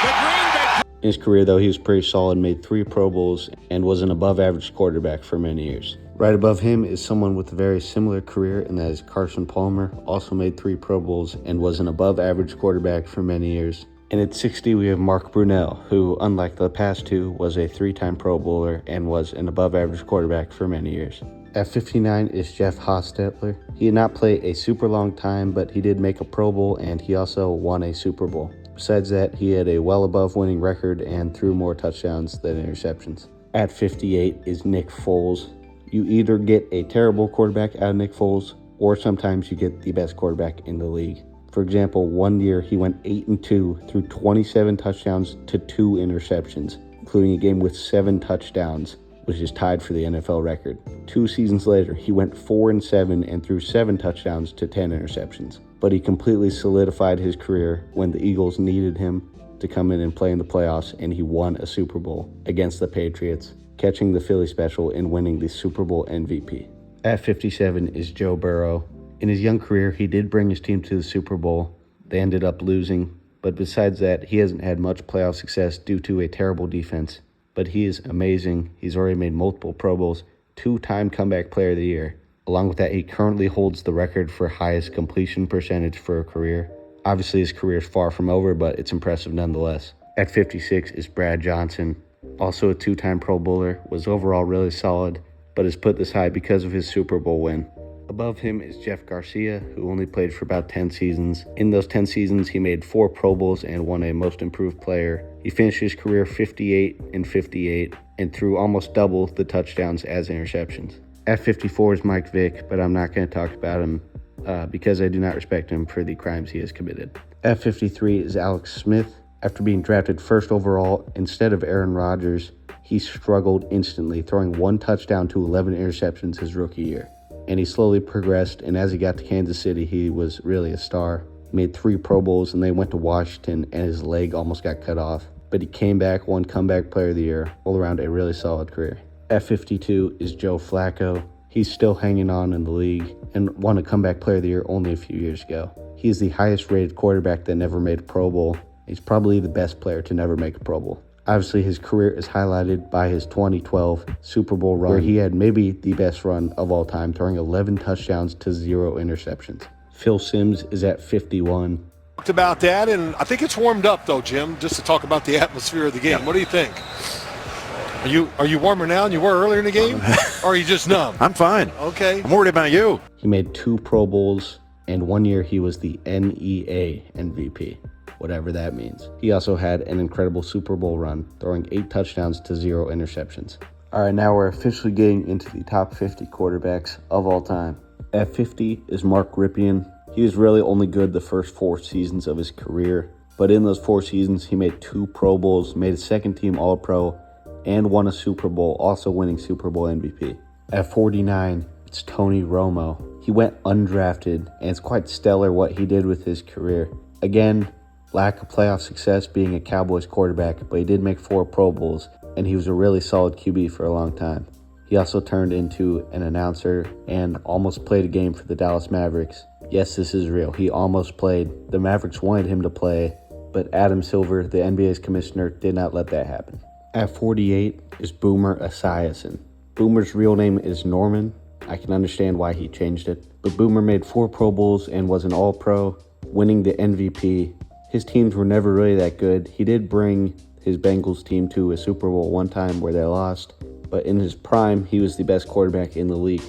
The Green Bay. In his career, though, he was pretty solid, made 3 Pro Bowls, and was an above-average quarterback for many years. Right above him is someone with a very similar career, and that is Carson Palmer, also made 3 Pro Bowls, and was an above-average quarterback for many years. And at 60, we have Mark Brunell, who, unlike the past 2, was a 3-time Pro Bowler and was an above-average quarterback for many years. At 59 is Jeff Hostetler. He did not play a super long time, but he did make a Pro Bowl, and he also won a Super Bowl. Besides that, he had a well above winning record and threw more touchdowns than interceptions. At 58 is Nick Foles. You either get a terrible quarterback out of Nick Foles, or sometimes you get the best quarterback in the league. For example, one year he went 8-2, threw 27 touchdowns to 2 interceptions, including a game with 7 touchdowns, which is tied for the NFL record. 2 seasons later, he went 4-7 and threw 7 touchdowns to 10 interceptions. But he completely solidified his career when the Eagles needed him to come in and play in the playoffs, and he won a Super Bowl against the Patriots, catching the Philly special and winning the Super Bowl MVP. At 57 is Joe Burrow. In his young career, he did bring his team to the Super Bowl. They ended up losing, but besides that, he hasn't had much playoff success due to a terrible defense. But he is amazing. He's already made multiple Pro Bowls, 2-time Comeback Player of the Year. Along with that, he currently holds the record for highest completion percentage for a career. Obviously, his career is far from over, but it's impressive nonetheless. At 56 is Brad Johnson, also a 2-time Pro Bowler, was overall really solid, but is put this high because of his Super Bowl win. Above him is Jeff Garcia, who only played for about 10 seasons. In those 10 seasons, he made 4 Pro Bowls and won a Most Improved Player. He finished his career 58-58 and threw almost double the touchdowns as interceptions. At 54 is Mike Vick, but I'm not going to talk about him because I do not respect him for the crimes he has committed. At 53 is Alex Smith. After being drafted first overall instead of Aaron Rodgers, he struggled instantly, throwing 1 touchdown to 11 interceptions his rookie year. And he slowly progressed, and as he got to Kansas City, he was really a star. He made 3 Pro Bowls, and they went to Washington, and his leg almost got cut off. But he came back, won Comeback Player of the Year, all around a really solid career. At 52 is Joe Flacco. He's still hanging on in the league, and won a Comeback Player of the Year only a few years ago. He is the highest rated quarterback that never made a Pro Bowl. He's probably the best player to never make a Pro Bowl. Obviously, his career is highlighted by his 2012 Super Bowl run, where he had maybe the best run of all time, throwing 11 touchdowns to 0 interceptions. Phil Simms is at 51. Talked about that, and I think it's warmed up, though, Jim, just to talk about the atmosphere of the game. What do you think? Are you warmer now than you were earlier in the game? Or are you just numb? I'm fine. Okay. I'm worried about you. He made 2 Pro Bowls, and 1 year he was the NEA MVP, whatever that means. He also had an incredible Super Bowl run, throwing 8 touchdowns to 0 interceptions. All right, now we're officially getting into the top 50 quarterbacks of all time. At 50 is Mark Rypien. He was really only good the first 4 seasons of his career, but in those 4 seasons, he made 2 Pro Bowls, made a second-team All-Pro, and won a Super Bowl, also winning Super Bowl MVP. At 49, it's Tony Romo. He went undrafted, and it's quite stellar what he did with his career. Again, lack of playoff success being a Cowboys quarterback, but he did make 4 Pro Bowls, and he was a really solid QB for a long time. He also turned into an announcer and almost played a game for the Dallas Mavericks. Yes, this is real. He almost played. The Mavericks wanted him to play, but Adam Silver, the NBA's commissioner, did not let that happen. At 48 is Boomer Esiason. Boomer's real name is Norman. I can understand why he changed it. But Boomer made 4 Pro Bowls and was an All-Pro, winning the MVP. His teams were never really that good. He did bring his Bengals team to a Super Bowl one time where they lost, but in his prime, he was the best quarterback in the league.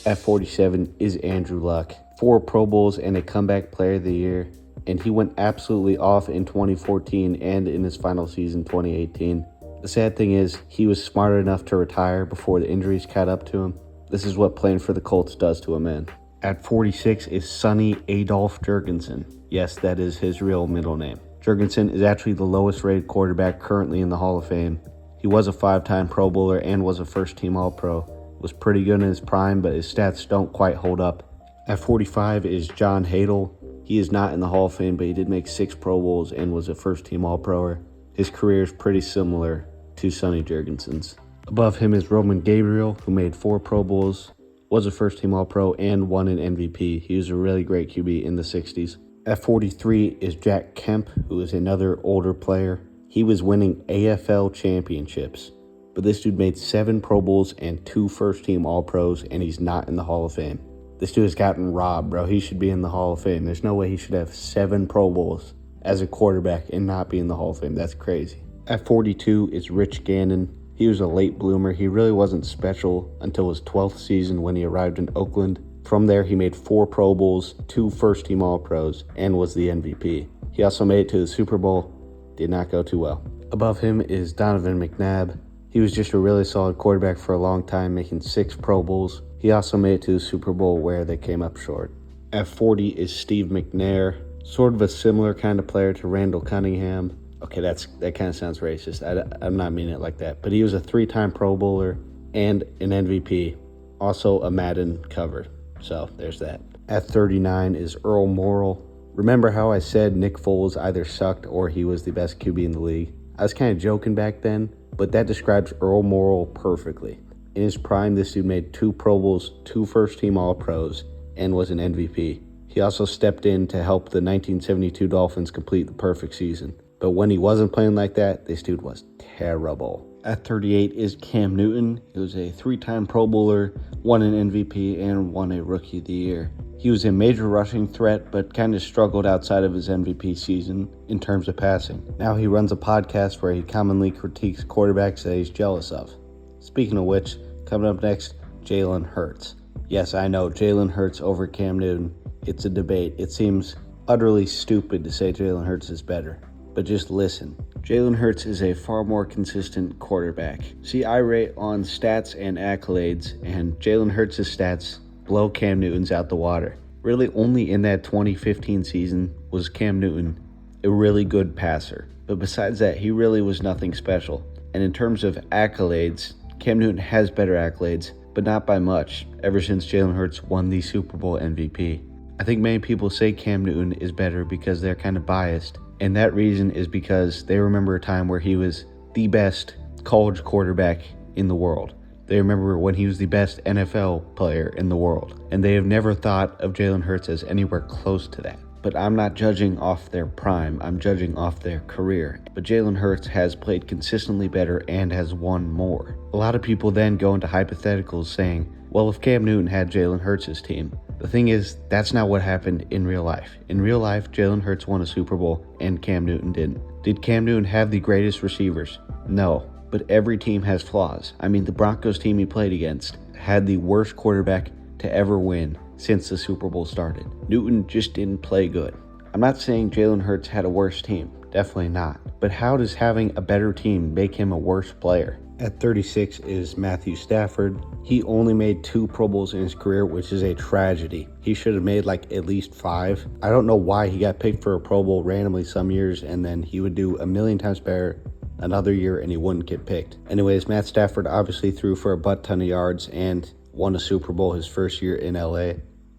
At 47 is Andrew Luck. 4 Pro Bowls and a Comeback Player of the Year, and he went absolutely off in 2014 and in his final season, 2018. The sad thing is, he was smart enough to retire before the injuries caught up to him. This is what playing for the Colts does to a man. At 46 is Sonny Adolph Jurgensen. Yes, that is his real middle name. Jurgensen is actually the lowest rated quarterback currently in the Hall of Fame. He was a 5-time Pro Bowler and was a first-team All-Pro. Was pretty good in his prime, but his stats don't quite hold up. At 45 is John Hadle. He is not in the Hall of Fame, but he did make 6 Pro Bowls and was a first-team All-Proer. His career is pretty similar to Sonny Jurgensen's. Above him is Roman Gabriel, who made 4 Pro Bowls, was a first-team All-Pro, and won an MVP. He was a really great QB in the 60s. At 43 is Jack Kemp, who is another older player. He was winning AFL championships, but this dude made 7 Pro Bowls and 2 first-team All-Pros, and he's not in the Hall of Fame. This dude has gotten robbed, bro. He should be in the Hall of Fame. There's no way he should have 7 Pro Bowls as a quarterback and not be in the Hall of Fame. That's crazy. At 42 is Rich Gannon. He was a late bloomer. He really wasn't special until his 12th season when he arrived in Oakland. From there, he made 4 Pro Bowls, 2 first-team All-Pros, and was the MVP. He also made it to the Super Bowl. Did not go too well. Above him is Donovan McNabb. He was just a really solid quarterback for a long time, making 6 Pro Bowls. He also made it to the Super Bowl where they came up short. At 40 is Steve McNair, sort of a similar kind of player to Randall Cunningham. Okay, that kind of sounds racist. I'm not meaning it like that. But he was a 3-time Pro Bowler and an MVP. Also a Madden cover. So there's that. At 39 is Earl Morrall. Remember how I said Nick Foles either sucked or he was the best QB in the league? I was kind of joking back then, but that describes Earl Morrall perfectly. In his prime, this dude made 2 Pro Bowls, 2 first-team All-Pros, and was an MVP. He also stepped in to help the 1972 Dolphins complete the perfect season. But when he wasn't playing like that, this dude was terrible. At 38 is Cam Newton. He was a 3-time Pro Bowler, won an MVP, and won a Rookie of the Year. He was a major rushing threat, but kind of struggled outside of his MVP season in terms of passing. Now he runs a podcast where he commonly critiques quarterbacks that he's jealous of. Speaking of which, coming up next, Jalen Hurts. Yes, I know, Jalen Hurts over Cam Newton. It's a debate. It seems utterly stupid to say Jalen Hurts is better. But just listen. Jalen Hurts is a far more consistent quarterback. See, I rate on stats and accolades, and Jalen Hurts' stats blow Cam Newton's out the water. Really, only in that 2015 season was Cam Newton a really good passer. But besides that, he really was nothing special. And in terms of accolades, Cam Newton has better accolades, but not by much, ever since Jalen Hurts won the Super Bowl MVP. I think many people say Cam Newton is better because they're kind of biased. And that reason is because they remember a time where he was the best college quarterback in the world. They remember when he was the best NFL player in the world. And they have never thought of Jalen Hurts as anywhere close to that. but I'm not judging off their prime. I'm judging off their career. But Jalen Hurts has played consistently better and has won more. A lot of people then go into hypotheticals saying, well, if Cam Newton had Jalen Hurts' team. The thing is, that's not what happened in real life. In real life, Jalen Hurts won a Super Bowl and Cam Newton didn't. Did Cam Newton have the greatest receivers? No. But every team has flaws. I mean, the Broncos team he played against had the worst quarterback to ever win since the Super Bowl started. Newton just didn't play good. I'm not saying Jalen Hurts had a worse team. Definitely not. But how does having a better team make him a worse player? At 36 is Matthew Stafford. He only made 2 Pro Bowls in his career, which is a tragedy. He should have made like at least 5. I don't know why he got picked for a Pro Bowl randomly some years and then he would do a million times better another year and he wouldn't get picked. Anyways, Matt Stafford obviously threw for a butt ton of yards and won a Super Bowl his first year in LA.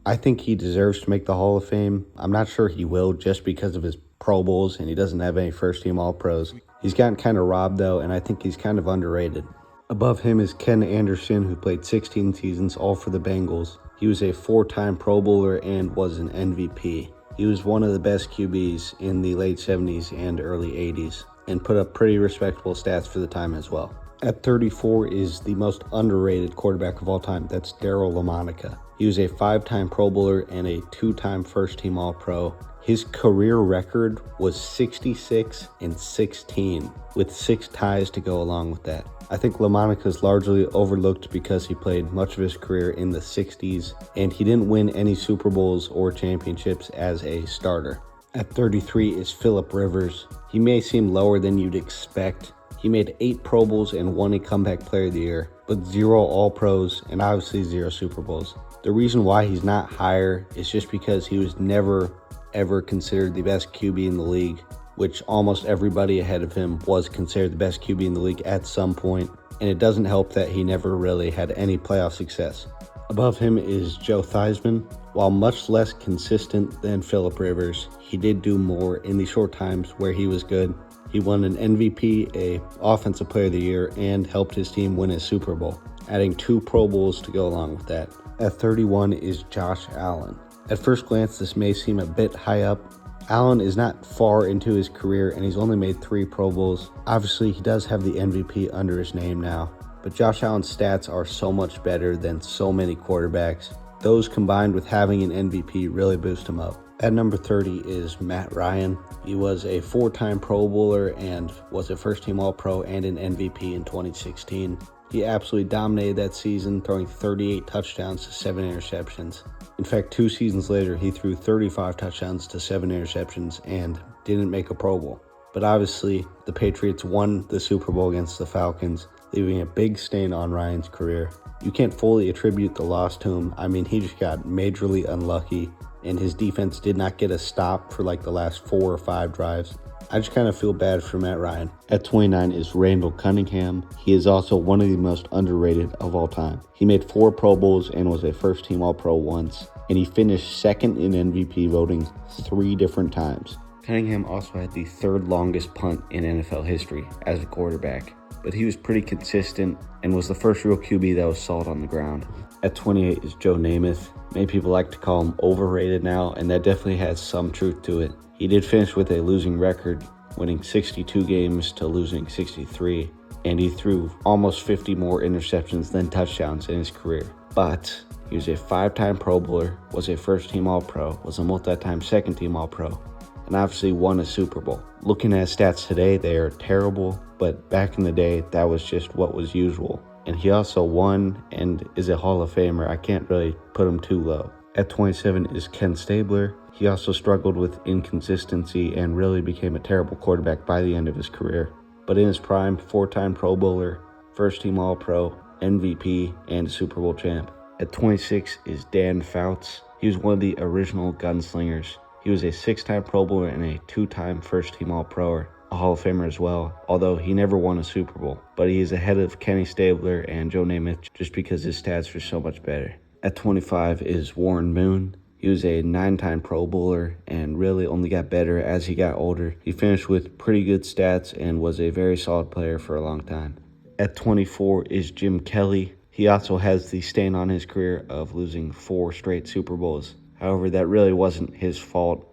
I think he deserves to make the Hall of Fame. I'm not sure he will just because of his Pro Bowls and he doesn't have any first team All-Pros. He's gotten kind of robbed though, and I think he's kind of underrated. Above him is Ken Anderson, who played 16 seasons, all for the Bengals. He was a 4-time Pro Bowler and was an MVP. He was one of the best QBs in the late 70s and early 80s, and put up pretty respectable stats for the time as well. At 34 is the most underrated quarterback of all time. That's Darryl LaMonica. He was a 5-time Pro Bowler and a 2-time first-team All-Pro. His career record was 66-16, with 6 ties to go along with that. I think LaMonica is largely overlooked because he played much of his career in the 60s, and he didn't win any Super Bowls or championships as a starter. At 33 is Phillip Rivers. He may seem lower than you'd expect. He made 8 Pro Bowls and won a Comeback Player of the Year, but 0 All-Pros and obviously 0 Super Bowls. The reason why he's not higher is just because he was never ever considered the best QB in the league, which almost everybody ahead of him was considered the best QB in the league at some point, and it doesn't help that he never really had any playoff success. Above him is Joe Theismann. While much less consistent than Phillip Rivers, he did do more in the short times where he was good. He won an MVP, a Offensive Player of the Year, and helped his team win a Super Bowl, adding 2 Pro Bowls to go along with that. At 31 is Josh Allen. At first glance, this may seem a bit high up. Allen is not far into his career and he's only made 3 Pro Bowls. Obviously, he does have the MVP under his name now, but Josh Allen's stats are so much better than so many quarterbacks. Those combined with having an MVP really boost him up. At number 30 is Matt Ryan. He was a 4-time Pro Bowler and was a first-team All-Pro and an MVP in 2016. He absolutely dominated that season, throwing 38 touchdowns to 7 interceptions. In fact, 2 seasons later, he threw 35 touchdowns to 7 interceptions and didn't make a Pro Bowl. But obviously, the Patriots won the Super Bowl against the Falcons, leaving a big stain on Ryan's career. You can't fully attribute the loss to him. I mean, he just got majorly unlucky, and his defense did not get a stop for like the last 4 or 5 drives. I just kind of feel bad for Matt Ryan. At 29 is Randall Cunningham. He is also one of the most underrated of all time. He made 4 Pro Bowls and was a first-team All-Pro once, and he finished second in MVP voting 3 different times. Cunningham also had the 3rd longest punt in NFL history as a quarterback, but he was pretty consistent and was the first real QB that was solid on the ground. At 28 is Joe Namath. Many people like to call him overrated now, and that definitely has some truth to it. He did finish with a losing record, winning 62 games to losing 63, and he threw almost 50 more interceptions than touchdowns in his career. But he was a 5-time Pro Bowler, was a first-team All-Pro, was a multi-time second-team All-Pro, and obviously won a Super Bowl. Looking at his stats today, they are terrible, but back in the day, that was just what was usual. And he also won and is a Hall of Famer. I can't really put him too low. At 27 is Ken Stabler. He also struggled with inconsistency and really became a terrible quarterback by the end of his career. But in his prime, 4-time Pro Bowler, first-team All-Pro, MVP, and Super Bowl champ. At 26 is Dan Fouts. He was one of the original gunslingers. He was a 6-time Pro Bowler and a 2-time first-team All-Pro, a Hall of Famer as well, although he never won a Super Bowl. But he is ahead of Kenny Stabler and Joe Namath just because his stats are so much better. At 25 is Warren Moon. He was a 9-time Pro Bowler and really only got better as he got older. He finished with pretty good stats and was a very solid player for a long time. At 24 is Jim Kelly. He also has the stain on his career of losing 4 straight Super Bowls. However, that really wasn't his fault.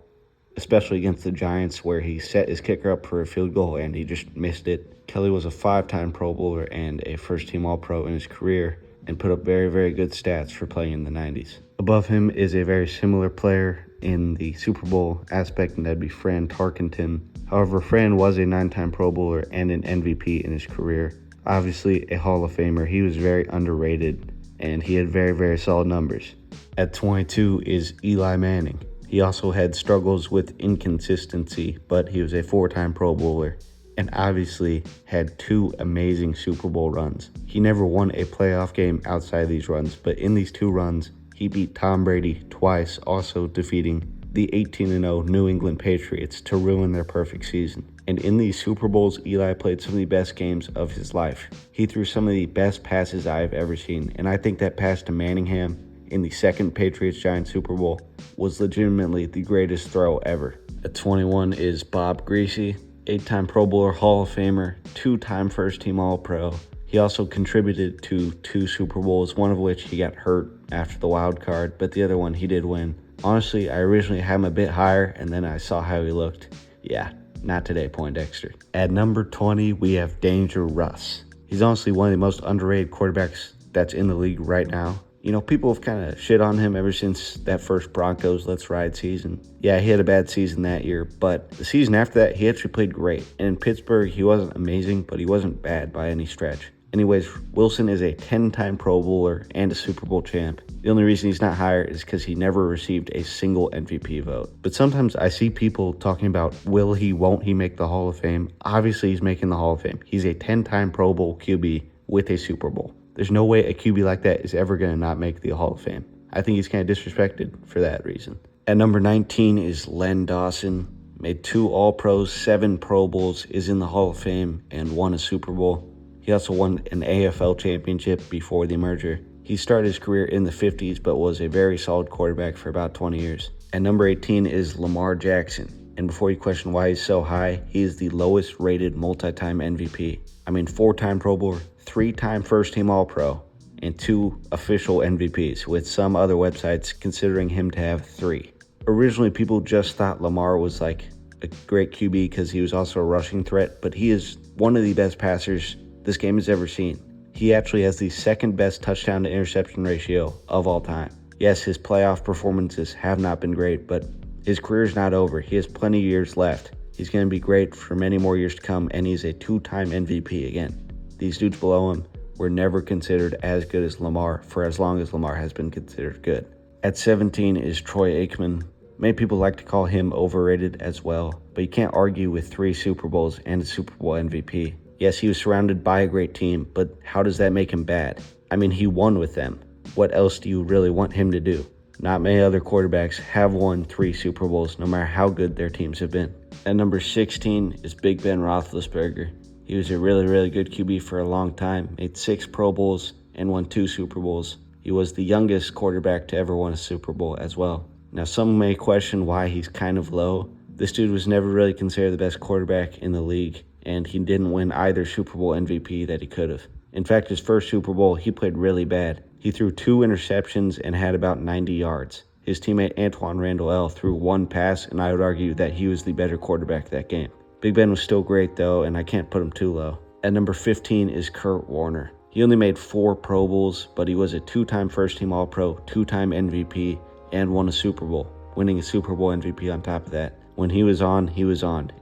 especially against the Giants where he set his kicker up for a field goal and he just missed it. Kelly was a 5-time Pro Bowler and a first-team All-Pro in his career and put up very, very good stats for playing in the 90s. Above him is a very similar player in the Super Bowl aspect, and that'd be Fran Tarkenton. However, Fran was a 9-time Pro Bowler and an MVP in his career. Obviously a Hall of Famer. He was very underrated and he had very, very solid numbers. At 22 is Eli Manning. He also had struggles with inconsistency, but he was a 4-time Pro Bowler and obviously had 2 amazing Super Bowl runs. He never won a playoff game outside these runs, but in these 2 runs, he beat Tom Brady twice, also defeating the 18-0 New England Patriots to ruin their perfect season. And in these Super Bowls, Eli played some of the best games of his life. He threw some of the best passes I've ever seen, and I think that pass to Manningham in the second Patriots-Giants Super Bowl was legitimately the greatest throw ever. At 21 is Bob Griese, 8-time Pro Bowler, Hall of Famer, 2-time first-team All-Pro. He also contributed to 2 Super Bowls, one of which he got hurt after the wild card, but the other one he did win. Honestly, I originally had him a bit higher, and then I saw how he looked. Yeah, not today, Poindexter. At number 20, we have Danger Russ. He's honestly one of the most underrated quarterbacks that's in the league right now. You know, people have kind of shit on him ever since that first Broncos Let's Ride season. Yeah, he had a bad season that year, but the season after that, he actually played great. And in Pittsburgh, he wasn't amazing, but he wasn't bad by any stretch. Anyways, Wilson is a 10-time Pro Bowler and a Super Bowl champ. The only reason he's not higher is because he never received a single MVP vote. But sometimes I see people talking about won't he make the Hall of Fame? Obviously, he's making the Hall of Fame. He's a 10-time Pro Bowl QB with a Super Bowl. There's no way a QB like that is ever going to not make the Hall of Fame. I think he's kind of disrespected for that reason. At number 19 is Len Dawson. Made 2 All-Pros, 7 Pro Bowls, is in the Hall of Fame, and won a Super Bowl. He also won an AFL championship before the merger. He started his career in the 50s, but was a very solid quarterback for about 20 years. At number 18 is Lamar Jackson. And before you question why he's so high, he is the lowest rated multi-time MVP. 4-time Pro Bowler, 3-time first-team All-Pro, and 2 official MVPs, with some other websites considering him to have 3. Originally, people just thought Lamar was like a great QB because he was also a rushing threat, but he is one of the best passers this game has ever seen. He actually has the second best touchdown to interception ratio of all time. Yes, his playoff performances have not been great, but his career is not over. He has plenty of years left. He's going to be great for many more years to come, and he's a 2-time MVP again. These dudes below him were never considered as good as Lamar for as long as Lamar has been considered good. At 17 is Troy Aikman. Many people like to call him overrated as well, but you can't argue with 3 Super Bowls and a Super Bowl MVP. Yes, he was surrounded by a great team, but how does that make him bad? He won with them. What else do you really want him to do? Not many other quarterbacks have won 3 Super Bowls, no matter how good their teams have been. At number 16 is Big Ben Roethlisberger. He was a really, really good QB for a long time, made 6 Pro Bowls and won 2 Super Bowls. He was the youngest quarterback to ever win a Super Bowl as well. Now, some may question why he's kind of low. This dude was never really considered the best quarterback in the league, and he didn't win either Super Bowl MVP that he could have. In fact, his first Super Bowl, he played really bad. He threw 2 interceptions and had about 90 yards. His teammate Antoine Randall L. threw 1 pass, and I would argue that he was the better quarterback that game. Big Ben was still great, though, and I can't put him too low. At number 15 is Kurt Warner. He only made 4 Pro Bowls, but he was a 2-time first-team All-Pro, 2-time MVP, and won a Super Bowl, winning a Super Bowl MVP on top of that. When he was on,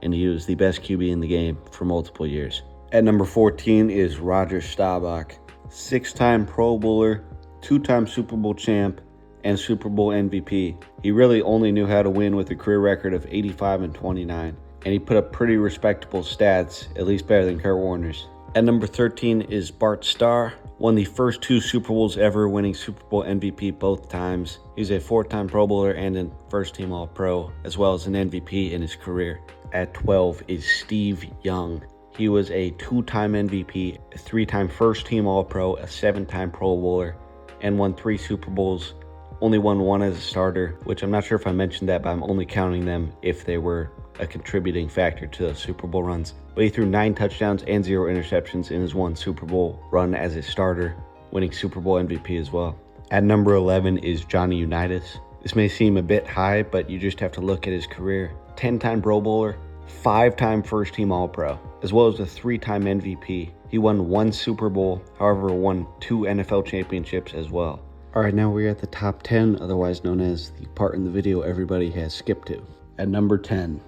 and he was the best QB in the game for multiple years. At number 14 is Roger Staubach, 6-time Pro Bowler, 2-time Super Bowl champ, and Super Bowl MVP. He really only knew how to win with a career record of 85-29, and he put up pretty respectable stats, at least better than Kurt Warner's. At number 13 is Bart Starr, won the first 2 Super Bowls ever, winning Super Bowl MVP both times. He's a 4-time Pro Bowler and a first-team All-Pro, as well as an MVP in his career. At 12 is Steve Young. He was a 2-time MVP, a 3-time first-team All-Pro, a 7-time Pro Bowler, and won 3 Super Bowls. Only won 1 as a starter, which I'm not sure if I mentioned that, but I'm only counting them if they were a contributing factor to the Super Bowl runs. But he threw 9 touchdowns and 0 interceptions in his 1 Super Bowl run as a starter, winning Super Bowl MVP as well. At number 11 is Johnny Unitas. This may seem a bit high, but you just have to look at his career. 10-time Pro Bowler, 5-time first-team All-Pro, as well as a 3-time MVP. He won 1 Super Bowl, however won 2 NFL championships as well. Alright, now we're at the top 10, otherwise known as the part in the video everybody has skipped to. At number 10,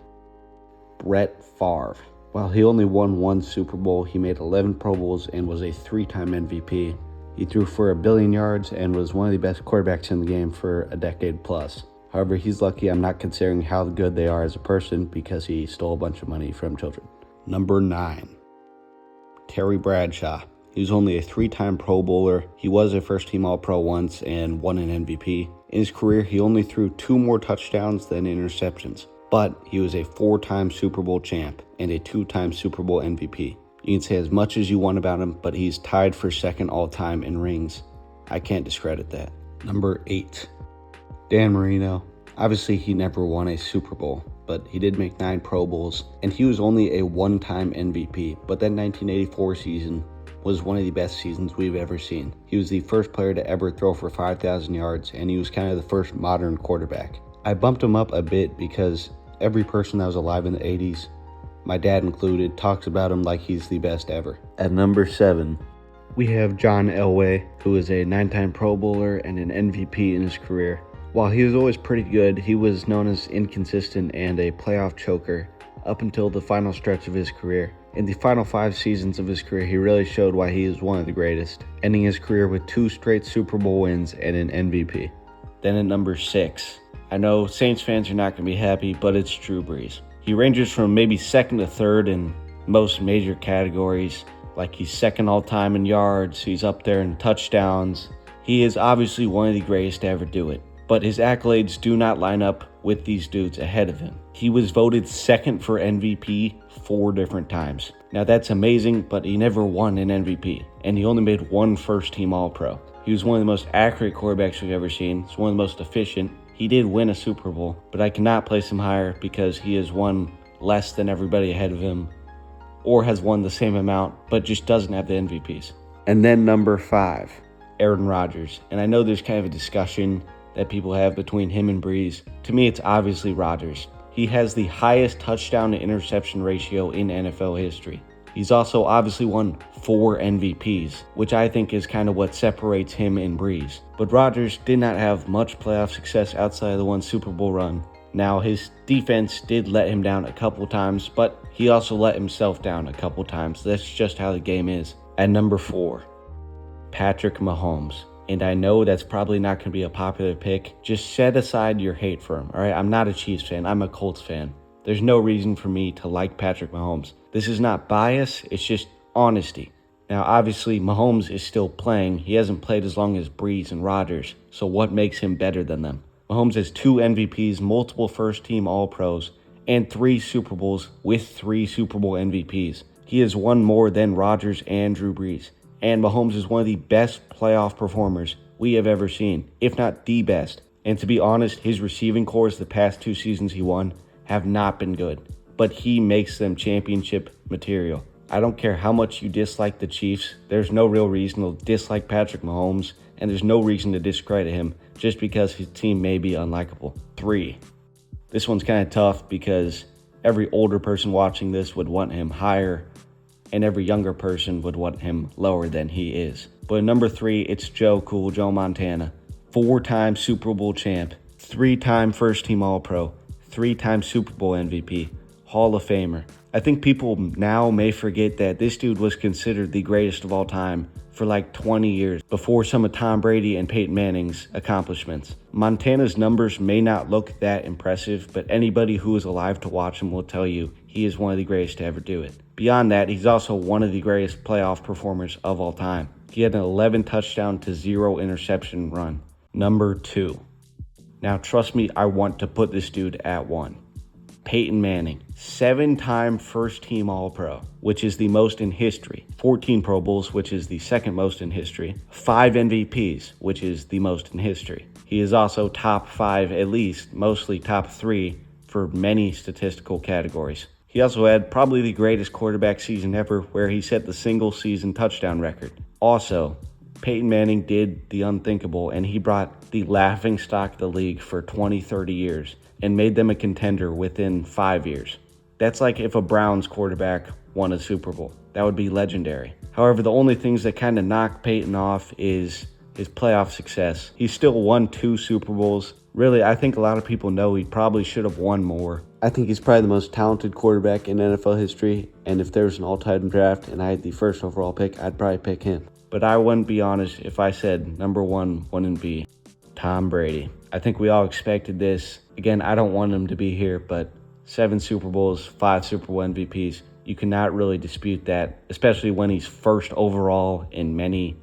Brett Favre. While he only won 1 Super Bowl, he made 11 Pro Bowls and was a 3-time MVP. He threw for 1 billion yards and was one of the best quarterbacks in the game for a decade plus. However, he's lucky I'm not considering how good they are as a person because he stole a bunch of money from children. Number 9, Terry Bradshaw. He was only a 3-time Pro Bowler. He was a first-team All-Pro once and won an MVP. In his career, he only threw 2 more touchdowns than interceptions, but he was a 4-time Super Bowl champ and a 2-time Super Bowl MVP. You can say as much as you want about him, but he's tied for second all-time in rings. I can't discredit that. Number 8, Dan Marino. Obviously, he never won a Super Bowl, but he did make 9 Pro Bowls, and he was only a 1-time MVP, but that 1984 season was one of the best seasons we've ever seen. He was the first player to ever throw for 5,000 yards, and he was kind of the first modern quarterback. I bumped him up a bit because every person that was alive in the 80s, my dad included, talks about him like he's the best ever. At number 7, we have John Elway, who is a 9-time Pro Bowler and an MVP in his career. While he was always pretty good, he was known as inconsistent and a playoff choker up until the final stretch of his career. In the final 5 seasons of his career, he really showed why he is one of the greatest, ending his career with 2 straight Super Bowl wins and an MVP. Then at number 6, I know Saints fans are not going to be happy, but it's Drew Brees. He ranges from maybe 2nd to 3rd in most major categories, like he's 2nd all-time in yards, he's up there in touchdowns. He is obviously one of the greatest to ever do it, but his accolades do not line up with these dudes ahead of him. He was voted 2nd for MVP 4 different times. Now that's amazing, but he never won an MVP, and he only made 1 first-team All-Pro. He was one of the most accurate quarterbacks we've ever seen. He's one of the most efficient. He did win a Super Bowl, but I cannot place him higher because he has won less than everybody ahead of him, or has won the same amount, but just doesn't have the MVPs. And then number 5, Aaron Rodgers. And I know there's kind of a discussion that people have between him and Brees. To me, it's obviously Rodgers. He has the highest touchdown to interception ratio in NFL history. He's also obviously won 4 MVPs, which I think is kind of what separates him and Brees. But Rodgers did not have much playoff success outside of the 1 Super Bowl run. Now, his defense did let him down a couple times, but he also let himself down a couple times. That's just how the game is. At number 4, Patrick Mahomes. And I know that's probably not going to be a popular pick. Just set aside your hate for him, all right? I'm not a Chiefs fan. I'm a Colts fan. There's no reason for me to like Patrick Mahomes. This is not bias. It's just honesty. Now, obviously, Mahomes is still playing. He hasn't played as long as Brees and Rodgers. So what makes him better than them? Mahomes has 2 MVPs, multiple first-team All-Pros, and 3 Super Bowls with 3 Super Bowl MVPs. He has won more than Rodgers and Drew Brees. And Mahomes is one of the best playoff performers we have ever seen, if not the best. And to be honest, his receiving cores the past 2 seasons he won have not been good, but he makes them championship material. I don't care how much you dislike the Chiefs, there's no real reason to dislike Patrick Mahomes, and there's no reason to discredit him just because his team may be unlikable. 3. This one's kind of tough because every older person watching this would want him higher, and every younger person would want him lower than he is. But at number 3, it's Joe Montana. 4-time Super Bowl champ, 3-time first-team All-Pro, 3-time Super Bowl MVP, Hall of Famer. I think people now may forget that this dude was considered the greatest of all time for like 20 years before some of Tom Brady and Peyton Manning's accomplishments. Montana's numbers may not look that impressive, but anybody who is alive to watch him will tell you he is one of the greatest to ever do it. Beyond that, he's also one of the greatest playoff performers of all time. He had an 11 touchdown to 0 interception run. Number 2. Now trust me, I want to put this dude at 1. Peyton Manning, 7-time first-team All-Pro, which is the most in history. 14 Pro Bowls, which is the second most in history. 5 MVPs, which is the most in history. He is also top 5, at least, mostly top 3 for many statistical categories. He also had probably the greatest quarterback season ever, where he set the single-season touchdown record. Also, Peyton Manning did the unthinkable, and he brought the laughingstock of the league for 20, 30 years and made them a contender within 5 years. That's like if a Browns quarterback won a Super Bowl. That would be legendary. However, the only things that kind of knock Peyton off is his playoff success. He still won 2 Super Bowls. Really, I think a lot of people know he probably should have won more. I think he's probably the most talented quarterback in NFL history, and if there was an all-time draft and I had the first overall pick, I'd probably pick him. But I wouldn't be honest if I said number 1 wouldn't be Tom Brady. I think we all expected this. Again, I don't want him to be here, but 7 Super Bowls, 5 Super Bowl MVPs. You cannot really dispute that, especially when he's first overall in many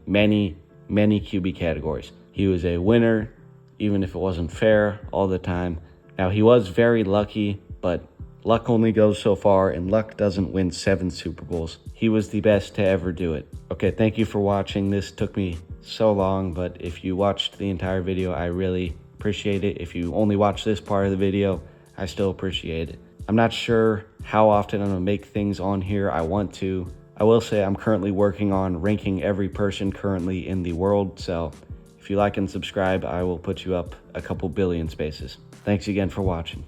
QB categories. He was a winner, even if it wasn't fair all the time. Now, he was very lucky, but luck only goes so far, and luck doesn't win 7 Super Bowls. He was the best to ever do it. Okay, thank you for watching. This took me so long, but if you watched the entire video, I really appreciate it. If you only watched this part of the video, I still appreciate it. I'm not sure how often I'm gonna make things on here. I want to. I will say I'm currently working on ranking every person currently in the world, so if you like and subscribe, I will put you up a couple billion spaces. Thanks again for watching.